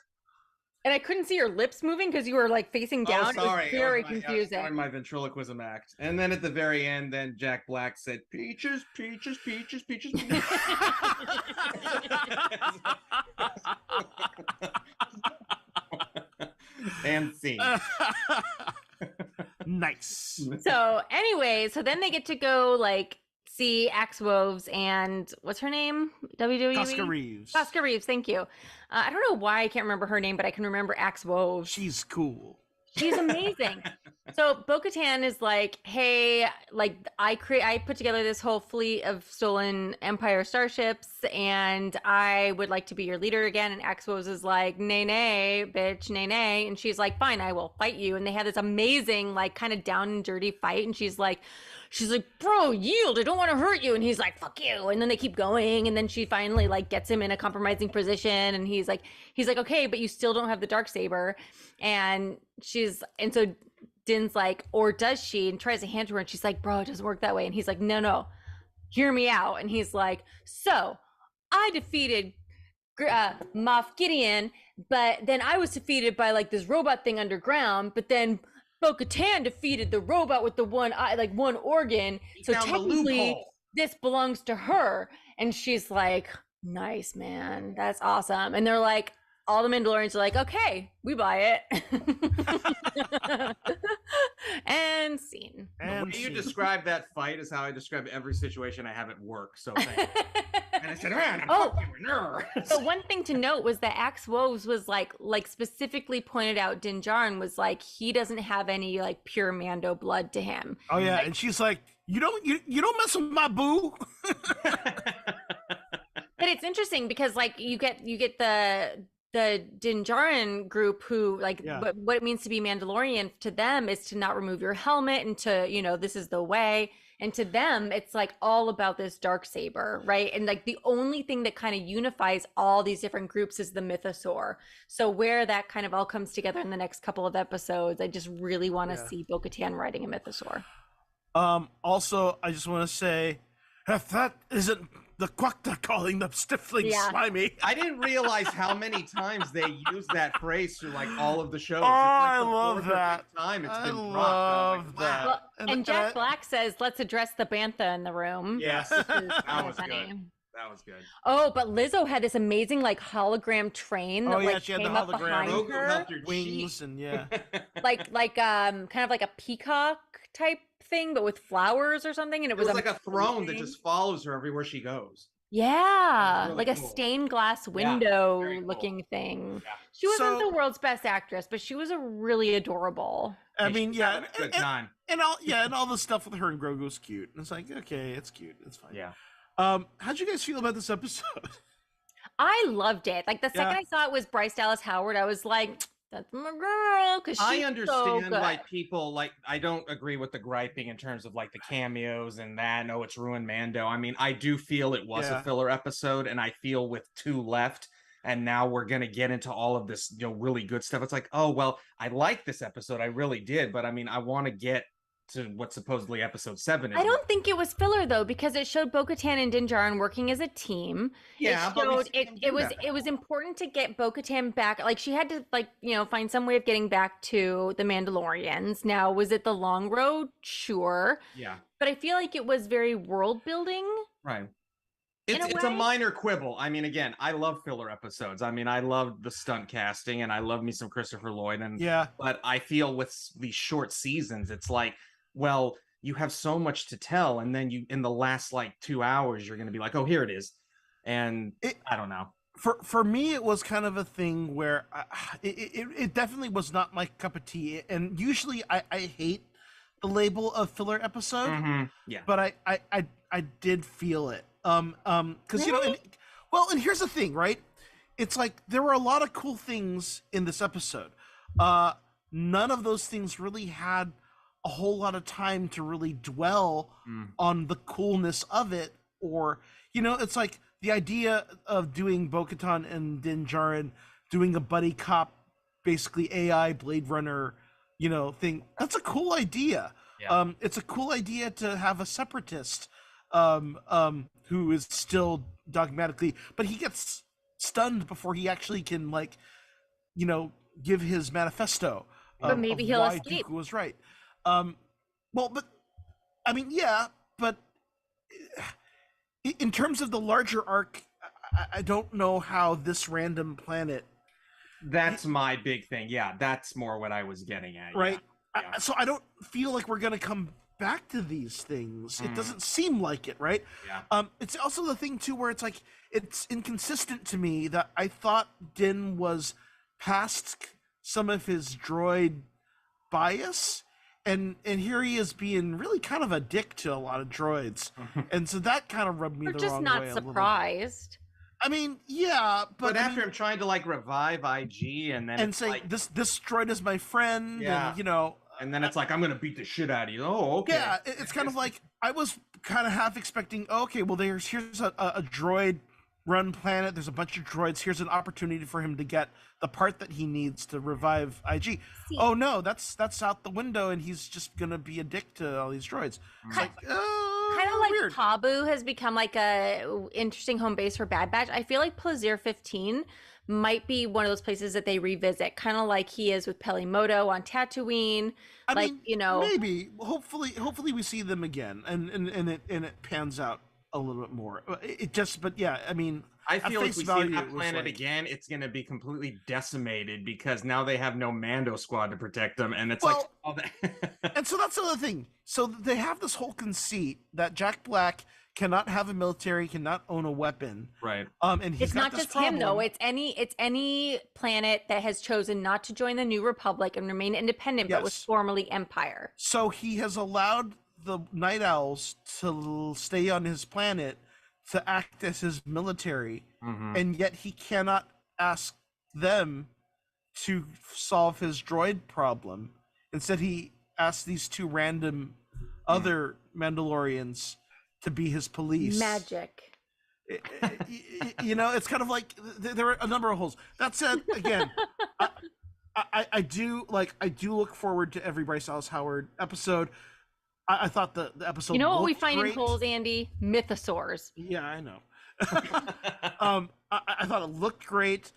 And I couldn't see your lips moving because you were like facing down. Oh, sorry. It was very confusing. My ventriloquism act. And then at the very end, then Jack Black said, "Peaches, peaches, peaches, peaches." Peaches. And scene. Nice. So anyway, so then they get to go like see Axe Woves and what's her name? WWE? Casca Reeves. Casca Reeves, thank you. I don't know why I can't remember her name, but I can remember Axe Woves. She's cool. She's amazing. So Bo-Katan is like, hey, like I put together this whole fleet of stolen Empire starships, and I would like to be your leader again. And Axe Woves is like, nay, bitch, nay. And she's like, fine, I will fight you. And they have this amazing, like, kind of down and dirty fight. And she's like, bro, yield. I don't want to hurt you. And he's like, fuck you. And then they keep going. And then she finally like gets him in a compromising position. And he's like, okay, but you still don't have the Darksaber. And so Din's like, or does she? And tries to hand to her. And she's like, bro, it doesn't work that way. And he's like, no, hear me out. And he's like, so I defeated Moff Gideon, but then I was defeated by like this robot thing underground. But then Bo-Katan defeated the robot with the one eye, like one organ. So technically this belongs to her. And she's like, nice, man. That's awesome. And they're like, all the Mandalorians are like, okay, we buy it. And scene. The way you describe that fight is how I describe every situation I have at work. So thank you. And I said, man, So one thing to note was that Axe Woves was like specifically pointed out, Din Djarin was like, he doesn't have any like pure Mando blood to him. Oh yeah, and she's like, you don't mess with my boo. But it's interesting because like you get the Din Djarin group who like what it means to be Mandalorian to them is to not remove your helmet and to, this is the way. And to them, it's like all about this Darksaber, right? And like the only thing that kind of unifies all these different groups is the mythosaur. So where that kind of all comes together in the next couple of episodes, I just really want to see Bo-Katan riding a mythosaur. Also, I just want to say, if that isn't the Quackta calling them stiffling slimy. I didn't realize how many times they use that phrase through like all of the shows. Oh, it's like I love that. Time it's I been love dropped. that. Well, and Jack Black says, let's address the Bantha in the room. Yes, Which is that kinda was funny. good. That was good. Oh, but Lizzo had this amazing like hologram train that like she had the came up hologram. behind Grogu her. helped her Wings and like kind of like a peacock type thing, but with flowers or something. And It was like a throne that just follows her everywhere she goes. Yeah, really like a cool. stained glass window very cool. looking thing. Yeah. She wasn't So- the world's best actress, but she was a really adorable. I mean, yeah, Good time. and all the stuff with her and Grogu's cute. And it's like, okay, it's cute, it's fine. Yeah. How'd you guys feel about this episode? I loved it. Like the second I saw it was Bryce Dallas Howard, I was like, that's my girl. Because I she's understand so why good. people like. I don't agree with the griping in terms of like the cameos and that. No, it's ruined Mando. I mean, I do feel it was a filler episode, and I feel with 2 left, and now we're gonna get into all of this, really good stuff. It's like, oh well, I like this episode, I really did, but I mean, I want to get to what supposedly episode 7 is. I don't think it was filler though, because it showed Bo-Katan and Din Djarin working as a team. Yeah, but we see them do that. It was important to get Bo-Katan back. Like she had to find some way of getting back to the Mandalorians. Now, was it the long road? Sure. Yeah. But I feel like it was very world building. Right. In a It's a way. minor quibble. I mean, again, I love filler episodes. I mean, I love the stunt casting, and I love me some Christopher Lloyd. And but I feel with these short seasons, it's like, well, you have so much to tell, and then you in the last like 2 hours, you're going to be like, oh, here it is. and I don't know. For me, it was kind of a thing where it definitely was not my cup of tea. And usually, I hate the label of filler episode, Yeah, but I did feel it. Because Really? and here's the thing, right? It's like there were a lot of cool things in this episode. None of those things really had a whole lot of time to really dwell on the coolness of it, or it's like the idea of doing Bo-Katan and Din Djarin doing a buddy cop, basically AI Blade Runner, thing. That's a cool idea. Yeah. It's a cool idea to have a separatist, who is still dogmatically, but he gets stunned before he actually can give his manifesto. But maybe of he'll why escape. Dooku was right. But I mean, yeah, but in terms of the larger arc, I don't know how this random planet, that's my big thing. Yeah, that's more what I was getting at. right? Yeah. So I don't feel like we're gonna come back to these things. It doesn't seem like it, right? Yeah. It's also the thing too where it's like it's inconsistent to me that I thought Din was past some of his droid bias. And here he is being really kind of a dick to a lot of droids, and so that kind of rubbed me We're the just wrong not way. A little bit. surprised. I mean, yeah, But I after mean, him trying to revive IG, and then and it's say like, this droid is my friend, Yeah. and then it's like, I'm gonna beat the shit out of you. Oh, okay. yeah, it's kind of like I was kind of half expecting. Okay, well, here's a droid run planet. There's a bunch of droids. Here's an opportunity for him to get the part that he needs to revive IG. See- Oh no, that's out the window, and he's just gonna be a dick to all these droids. It's like, Kind of like weird. Tabu has become like a interesting home base for Bad Batch. I feel like Plaisir 15 might be one of those places that they revisit, kind of like he is with Pelimoto on Tatooine. I like, mean, maybe, hopefully we see them again, and it pans out a little bit more. But yeah, I mean, I at feel like face we see value, that it was planet like- again, it's gonna be completely decimated because now they have no Mando squad to protect them, and it's like, Well, oh, that... And so that's the other thing. So they have this whole conceit that Jack Black cannot have a military, cannot own a weapon. right. And he's it's got not this just him though. problem. It's any planet that has chosen not to join the New Republic and remain independent, but was Yes. formerly Empire. So he has allowed the Night Owls to stay on his planet to act as his military, and yet he cannot ask them to solve his droid problem. Instead, he asks these two random other Mandalorians to be his police. Magic. It's kind of like there are a number of holes. That said, again, I do look forward to every Bryce Dallas Howard episode. I thought the episode. You know what we looked find great. in holes, Andy? Mythosaurs. Yeah, I know. I thought it looked great.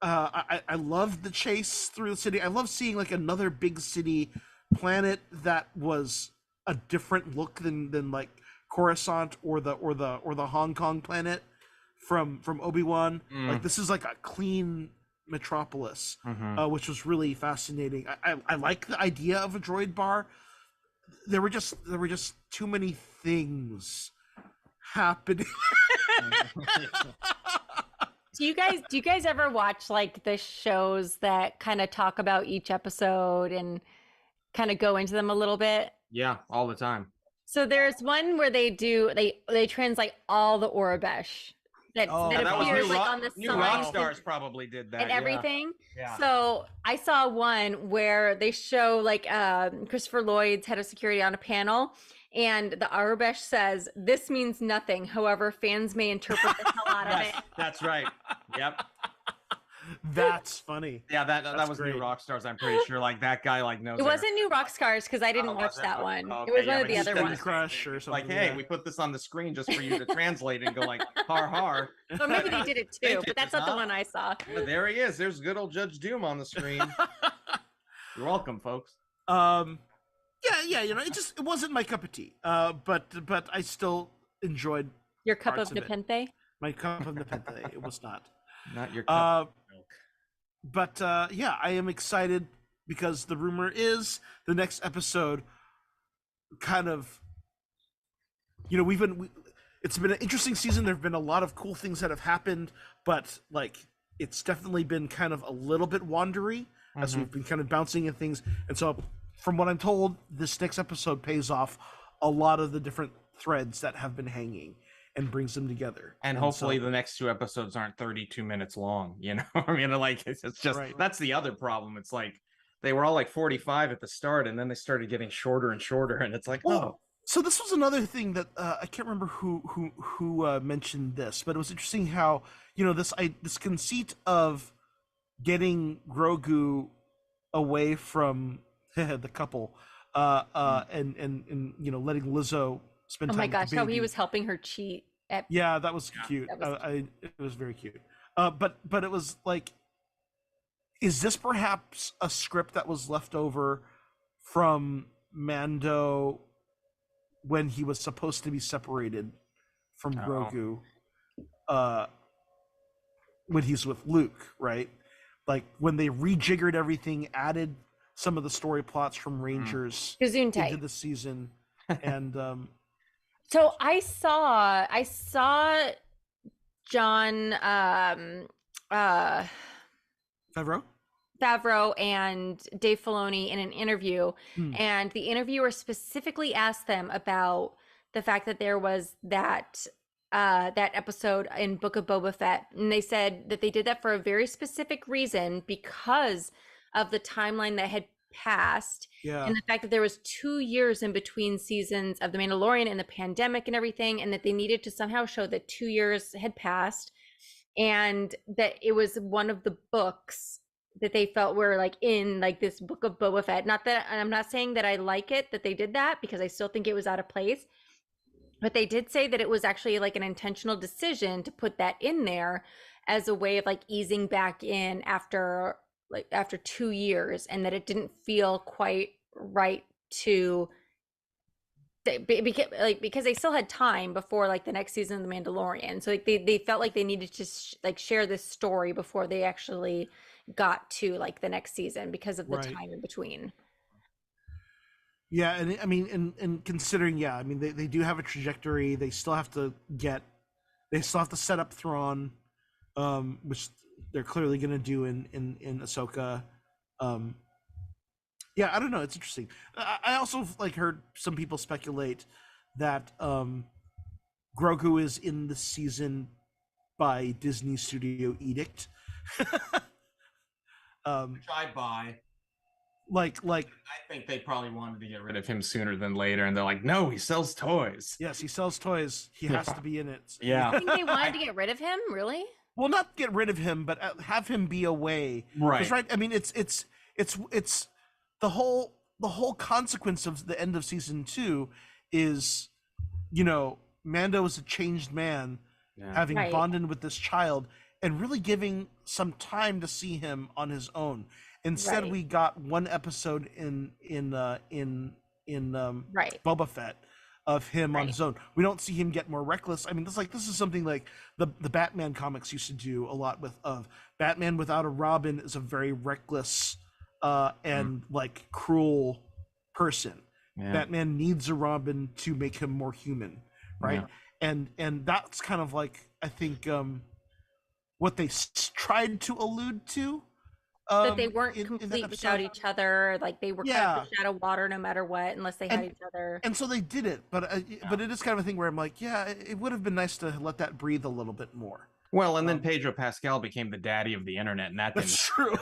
I loved the chase through the city. I love seeing like another big city planet that was a different look than like Coruscant or the Hong Kong planet from Obi-Wan. Like this is like a clean metropolis, which was really fascinating. I like the idea of a droid bar. There were just too many things happening. Do you guys ever watch like the shows that kind of talk about each episode and kind of go into them a little bit? Yeah, all the time. So there's one where they translate all the Orabesh that Oh, Yeah, that was appears New, like Rock, on the New signs Rockstars probably did that. and yeah. everything. Yeah. So I saw one where they show like Christopher Lloyd's head of security on a panel, and the Arabesh says, "This means nothing. However, fans may interpret the hell out of Yes, it." that's right. Yep. That's funny. Yeah, that That's was great. New Rockstars. I'm pretty sure. Like that guy, like knows. It wasn't New Rockstars because I didn't Oh, watch was it? that Oh, one. okay, It was yeah, one of but the he's other been Candy ones. Crush or something. Like, hey, yeah. we put this on the screen just for you to translate and go like, har har. Or maybe they did it too, Thank you, but that's not the huh? one I saw. But there he is. There's good old Judge Doom on the screen. You're welcome, folks. Yeah, it wasn't my cup of tea. But I still enjoyed Your cup Parts of of it. Nepenthe? my cup of Nepenthe. It was not. Not your cup of milk. But yeah, I am excited because the rumor is the next episode kind of, we've been it's been an interesting season. There have been a lot of cool things that have happened, but like it's definitely been kind of a little bit wandery as we've been kind of bouncing in things. And so, from what I'm told, this next episode pays off a lot of the different threads that have been hanging and brings them together. And hopefully the next 2 episodes aren't 32 minutes long, you know? I mean, like, it's just, that's the other problem. It's like, they were all like 45 at the start, and then they started getting shorter and shorter, and it's like, oh. So this was another thing that I can't remember who mentioned this, but it was interesting how, you know, this conceit of getting Grogu away from the couple, and you know, letting Lizzo spend Oh time my with the gosh, how he baby. was helping her cheat. Yeah, that was cute. That was it was very cute. But it was like, is this perhaps a script that was left over from Mando when he was supposed to be separated from Grogu, when he's with Luke, right? Like when they rejiggered everything, added some of the story plots from Rangers into the season, and so I saw John Favreau and Dave Filoni in an interview, and the interviewer specifically asked them about the fact that there was that episode in Book of Boba Fett, and they said that they did that for a very specific reason because of the timeline that had passed, and the fact that there was 2 years in between seasons of The Mandalorian and the pandemic and everything, and that they needed to somehow show that 2 years had passed, and that it was one of the books that they felt were like in like this Book of Boba Fett. Not that I'm not saying that I like it that they did that, because I still think it was out of place, but they did say that it was actually like an intentional decision to put that in there as a way of like easing back in after 2 years, and that it didn't feel quite right to because they still had time before like the next season of The Mandalorian, so like they felt like they needed to share this story before they actually got to like the next season because of the time in between. Yeah, and I mean, and considering, I mean, they do have a trajectory. They still have to set up Thrawn, which they're clearly going to do in Ahsoka. I don't know. It's interesting. I also like heard some people speculate that Grogu is in the season by Disney Studio edict. Which I buy. Like I think they probably wanted to get rid of him sooner than later, and they're like, no, he sells toys. Yes, he sells toys. He has to be in it. Yeah. I think they wanted to get rid of him, really? Well, not get rid of him, but have him be away. Right. I mean, it's the whole consequence of the end of season 2 is, you know, Mando is a changed man, having bonded with this child, and really giving some time to see him on his own. Instead, we got one episode in Boba Fett of him on his own. We don't see him get more reckless. I mean, this is something like the Batman comics used to do a lot with. Batman without a Robin is a very reckless and like cruel person. Batman needs a Robin to make him more human, right? And that's kind of like, I think, what they tried to allude to. That they weren't complete without each other, like they were kind of fish out of water no matter what, unless they had each other. And so they did it, but it is kind of a thing where I'm like, it would have been nice to let that breathe a little bit more. Well, and then Pedro Pascal became the daddy of the internet, and that's true.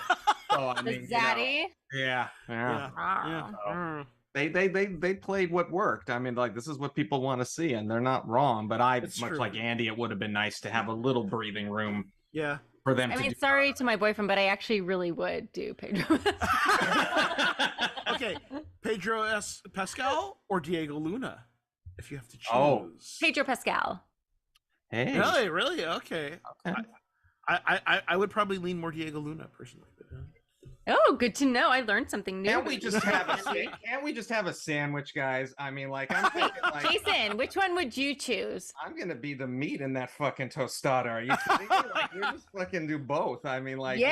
So, I mean, zaddy. They played what worked. I mean, like, this is what people want to see, and they're not wrong. But like Andy, it would have been nice to have a little breathing room. For them. Sorry to my boyfriend, but I actually really would do Pedro. Okay, Pedro Pascal or Diego Luna, if you have to choose. Pedro Pascal. Hey. Really? Okay. I would probably lean more Diego Luna personally. Oh, good to know. I learned something new. Can't we just have a sandwich, guys? I mean, like, I'm thinking, like, Jason, which one would you choose? I'm gonna be the meat in that fucking tostada. Are you kidding me? Like, you just fucking do both. I mean, like,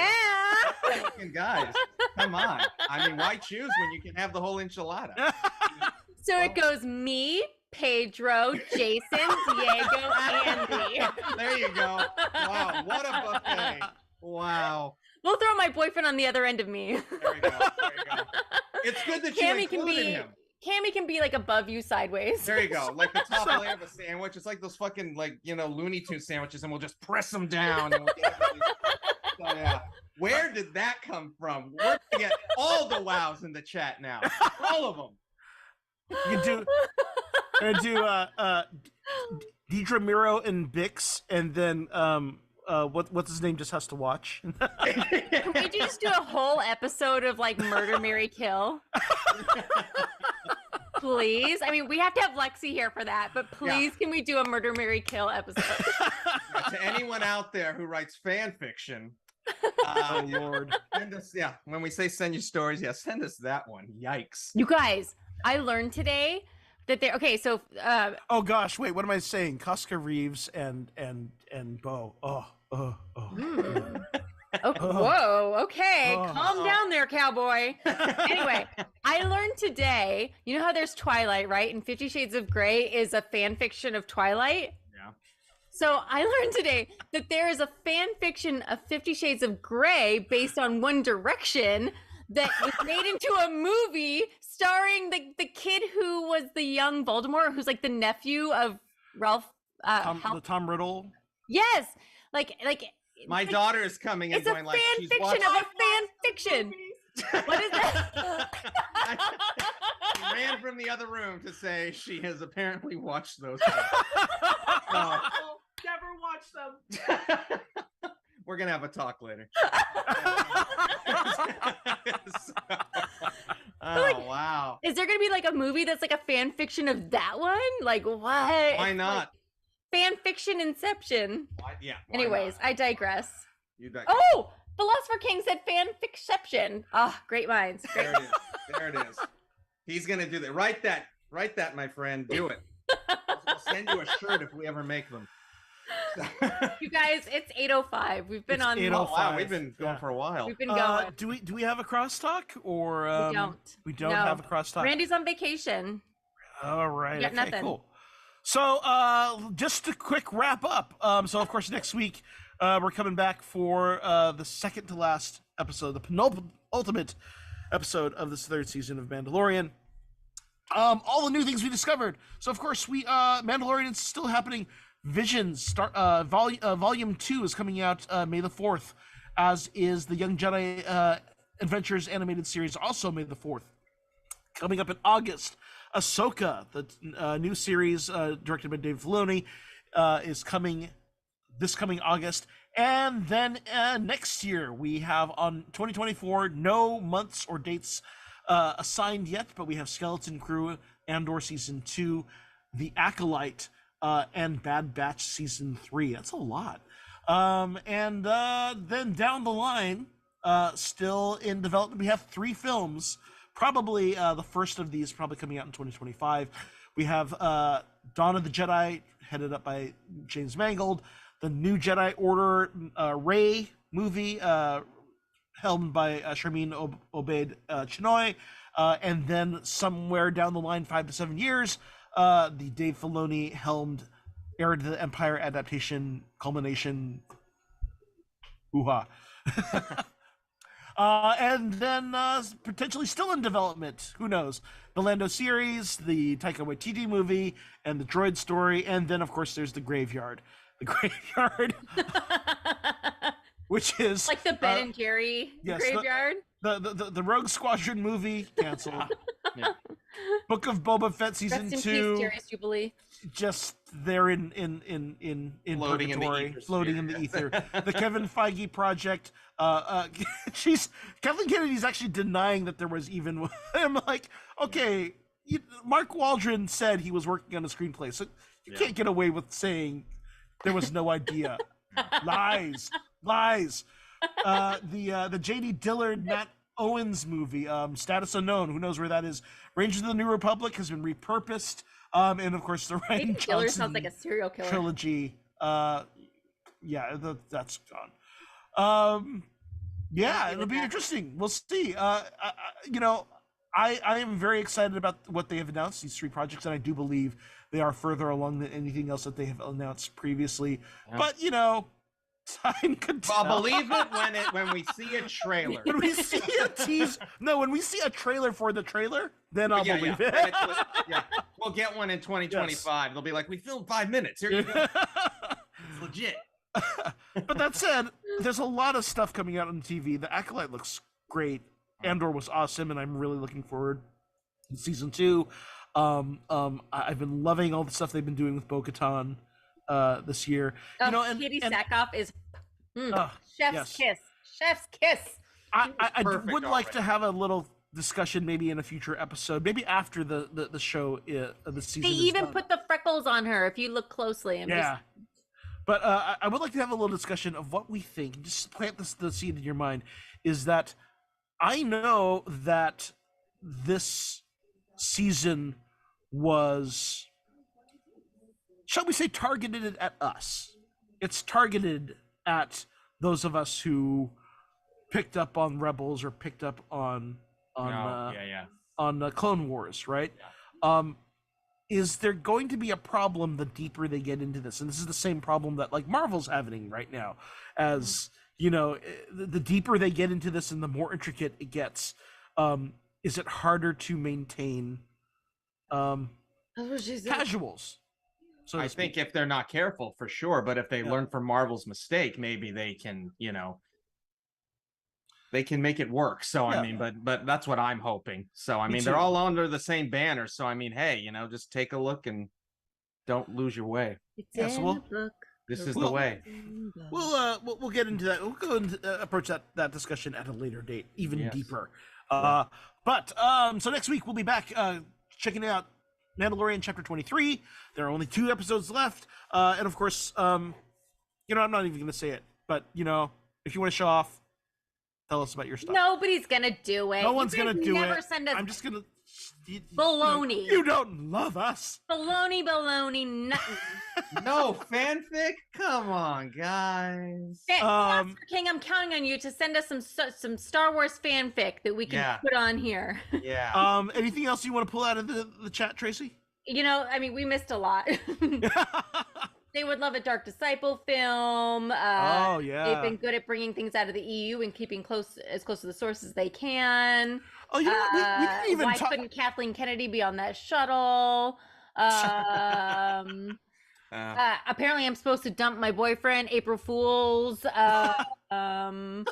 fucking guys, come on. I mean, why choose when you can have the whole enchilada? So it goes meat, Pedro, Jason, Diego, Andy. There you go. Wow, what a buffet. Wow. We'll throw my boyfriend on the other end of me. There we go. There you go. It's good that you Cammy can included be him. Cammy can be like above you sideways. There you go. Like the top layer of a sandwich. It's like those fucking Looney Tunes sandwiches, and we'll just press them down. And we'll get so, yeah. Where did that come from? We're gonna get all the wows in the chat now. All of them. You do Deidre Miro and Bix, and then what's his name just has to watch. Can we just do a whole episode of like Murder, Marry, Kill? Please. I mean, we have to have Lexi here for that, but please, can we do a Murder, Marry, Kill episode? To anyone out there who writes fan fiction, Oh Lord. send us, when we say send you stories, send us that one. Yikes. You guys, I learned today that so Oh gosh, wait, what am I saying? Casca Reeves and Bo. whoa, okay, Oh. calm down there, cowboy. Anyway, I learned today, you know how there's Twilight, right? And 50 Shades of Grey is a fan fiction of Twilight. Yeah. So I learned today that there is a fan fiction of 50 Shades of Grey based on One Direction that was made into a movie starring the kid who was the young Voldemort, who's like the nephew of Ralph. Tom Riddle. Yes, like My daughter is coming and it's a going like, fan she's fiction watching. of a fan fiction. What is that? She ran from the other room to say she has apparently watched those. So, Never watched them. we're gonna have a talk later. Wow. Is there gonna be like a movie that's like a fan fiction of that one? Like what? Why It's not? like fan fiction Inception. Why Anyways, not? I digress. You digress. Oh, Philosopher King said fan fictionception. Ah, great minds. Great. There it is. There it is. He's gonna do that. Write that, my friend. Do it. We'll send you a shirt if we ever make them. You guys, it's 8:05. We've been It's on. 8:05. Oh wow, we've been going Yeah. for a while. We've been going. Do we have a crosstalk or We don't. we don't No. have a crosstalk? Randy's on vacation. All right. got Okay, nothing. cool. So just a quick wrap up. So of course next week we're coming back for the second to last episode, the penultimate episode of this third season of Mandalorian. All the new things we discovered. So of course Mandalorian is still happening. Visions volume 2 is coming out May the 4th, as is the Young Jedi Adventures animated series, also May the 4th. Coming up in August, Ahsoka, the new series directed by Dave Filoni, is coming this coming August. And then next year we have on 2024, no months or dates assigned yet, but we have Skeleton Crew, Andor Season 2, The Acolyte, and Bad Batch Season 3. That's a lot. And then down the line, still in development, we have 3 films. Probably the first of these probably coming out in 2025. We have Dawn of the Jedi, headed up by James Mangold. The New Jedi Order Rey movie, helmed by Sharmeen Obaid Chinoy. And then somewhere down the line, 5 to 7 years, the Dave Filoni helmed Heir to the Empire adaptation culmination. Hoo-ha. And then potentially still in development, who knows, the Lando series, the Taika Waititi movie, and the droid story. And then, of course, there's the Graveyard. The Graveyard, which is Like the Ben and Jerry yes, graveyard. the Rogue Squadron movie canceled. Yeah. Book of Boba Fett season Rest in 2, peace, Jerry Jubilee. just there in Floating in the purgatory, ether floating sphere. in the ether. The Kevin Feige project. Kathleen Kennedy's actually denying that there was even. I'm like, okay, Mark Waldron said he was working on a screenplay, so you can't get away with saying there was no idea. Lies. The J.D. Dillard, Matt Owens movie, Status Unknown. Who knows where that is? Rangers of the New Republic has been repurposed. And of course, the Ryan Maybe Killer Johnson sounds like a serial killer. trilogy. That's gone. Yeah, Happy it'll with be that. interesting. We'll see. I am very excited about what they have announced, these 3 projects, and I do believe they are further along than anything else that they have announced previously. Yeah. But time could tell. Well, believe it when we see a trailer. When we see a when we see a trailer for the trailer, then I'll believe it. Yeah, we'll get one in 2025. They'll be like, we filmed 5 minutes. Here you go. It's legit. But that said, there's a lot of stuff coming out on TV. The Acolyte looks great. Andor was awesome, and I'm really looking forward to season 2. I've been loving all the stuff they've been doing with Bo-Katan this year. Katie Sackhoff is chef's kiss. Chef's kiss. I Perfect would like already. to have a little discussion maybe in a future episode, maybe after the show, the season. They is even done. put the freckles on her. If you look closely, But I would like to have a little discussion of what we think. Just plant the seed in your mind. Is that I know that this season was, shall we say, targeted at us. It's targeted at those of us who picked up on Rebels or picked up on Clone Wars, right? Is there going to be a problem the deeper they get into this? And this is the same problem that like Marvel's having right now, as the deeper they get into this and the more intricate it gets. Is it harder to maintain casuals? So I think if they're not careful, for sure. But if they learn from Marvel's mistake, maybe they can, they can make it work. So I mean, but that's what I'm hoping. So I mean, they're all under the same banner. So I mean, hey, just take a look and don't lose your way. It's Yeah, so in the book. This is the way. We'll get into that. We'll go and approach that discussion at a later date, even deeper. So next week we'll be back checking out Mandalorian Chapter 23. There are only 2 episodes left, and of course, I'm not even going to say it, but if you want to show off, tell us about your stuff. Nobody's gonna do it. No one's You guys gonna do never it. Send us I'm just gonna. baloney. You don't love us. Baloney, nothing. No fanfic? Come on, guys. Master King, I'm counting on you to send us some Star Wars fanfic that we can put on here. Yeah. Anything else you want to pull out of the chat, Tracy? I mean, we missed a lot. They would love a Dark Disciple film. Oh yeah. They've been good at bringing things out of the EU and keeping as close to the source as they can. Oh, we didn't even why talk. couldn't Kathleen Kennedy be on that shuttle? Apparently, I'm supposed to dump my boyfriend. April Fools. They love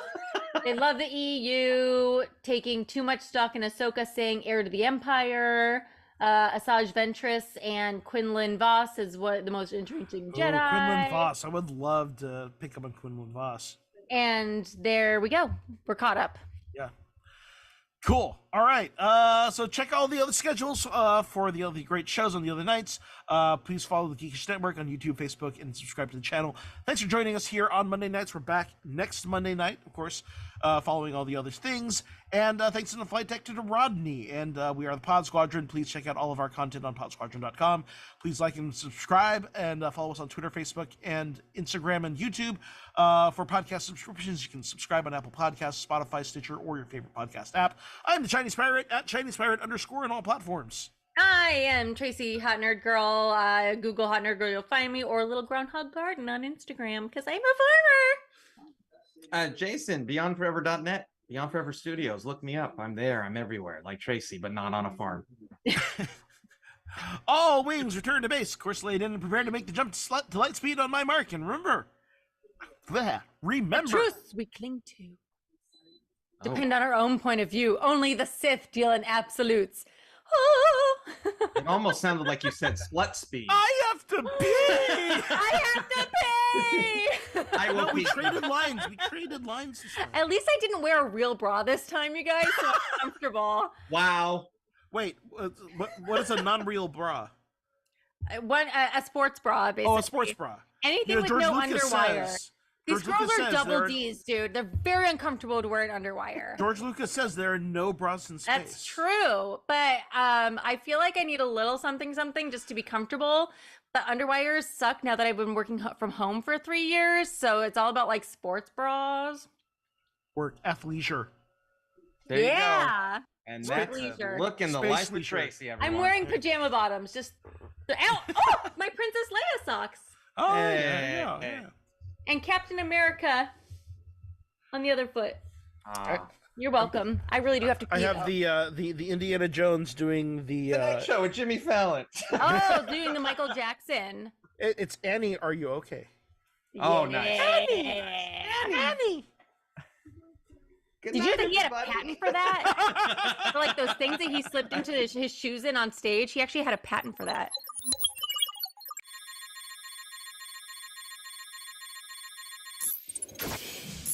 the EU taking too much stock in Ahsoka saying heir to the Empire. Asajj Ventress and Quinlan Voss is the most interesting Jedi. Quinlan Voss. I would love to pick up on Quinlan Voss. And there we go. We're caught up. Yeah. Cool. All right. So check all the other schedules for the other great shows on the other nights. Please follow the Geekish Network on YouTube, Facebook, and subscribe to the channel. Thanks for joining us here on Monday nights. We're back next Monday night, of course, following all the other things. And thanks to the flight tech to Rodney. And we are the Pod Squadron. Please check out all of our content on podsquadron.com. Please like and subscribe, and follow us on Twitter, Facebook, and Instagram and YouTube. For podcast subscriptions, you can subscribe on Apple Podcasts, Spotify, Stitcher, or your favorite podcast app. I'm the Chinese Pirate at Chinese Pirate _ on all platforms. I am Tracy Hot Nerd Girl. Google Hot Nerd Girl, you'll find me, or Little Groundhog Garden on Instagram, because I'm a farmer. Jason, beyondforever.net, Beyond Forever Studios. Look me up. I'm there. I'm everywhere, like Tracy, but not on a farm. All wings return to base. Course laid in and prepared to make the jump to light speed on my mark. And remember, The truths we cling to depend on our own point of view. Only the Sith deal in absolutes. Oh. It almost sounded like you said slut speed. I have to pee. I have to pay. I will We be. traded lines. This time. At least I didn't wear a real bra this time, you guys. So I'm comfortable. Wow. Wait, what is a non-real bra? A sports bra, basically. Oh, a sports bra. Anything with George no Lucas underwire. says- These George girls Lucas are says double there- D's, dude. They're very uncomfortable to wear an underwire. George Lucas says there are no bras in space. That's true, but I feel like I need a little something just to be comfortable. The underwires suck now that I've been working from home for 3 years, so it's all about like sports bras. Or athleisure. There you go. Yeah. And Sport that's a leisure. look in the Space life of leisure. Tracy, everyone. I'm wearing pajama bottoms. Just ow! Oh, my Princess Leia socks Oh Hey. yeah. and Captain America on the other foot. Ah. You're welcome. I really do have to pee. I have though. the Indiana Jones doing the Tonight Show with Jimmy Fallon. Oh, doing the Michael Jackson. it's Annie. Are you okay? Oh, nice. Annie. Good Did you night, think he had a everybody. patent for that? For like those things that he slipped into his shoes in on stage? He actually had a patent for that.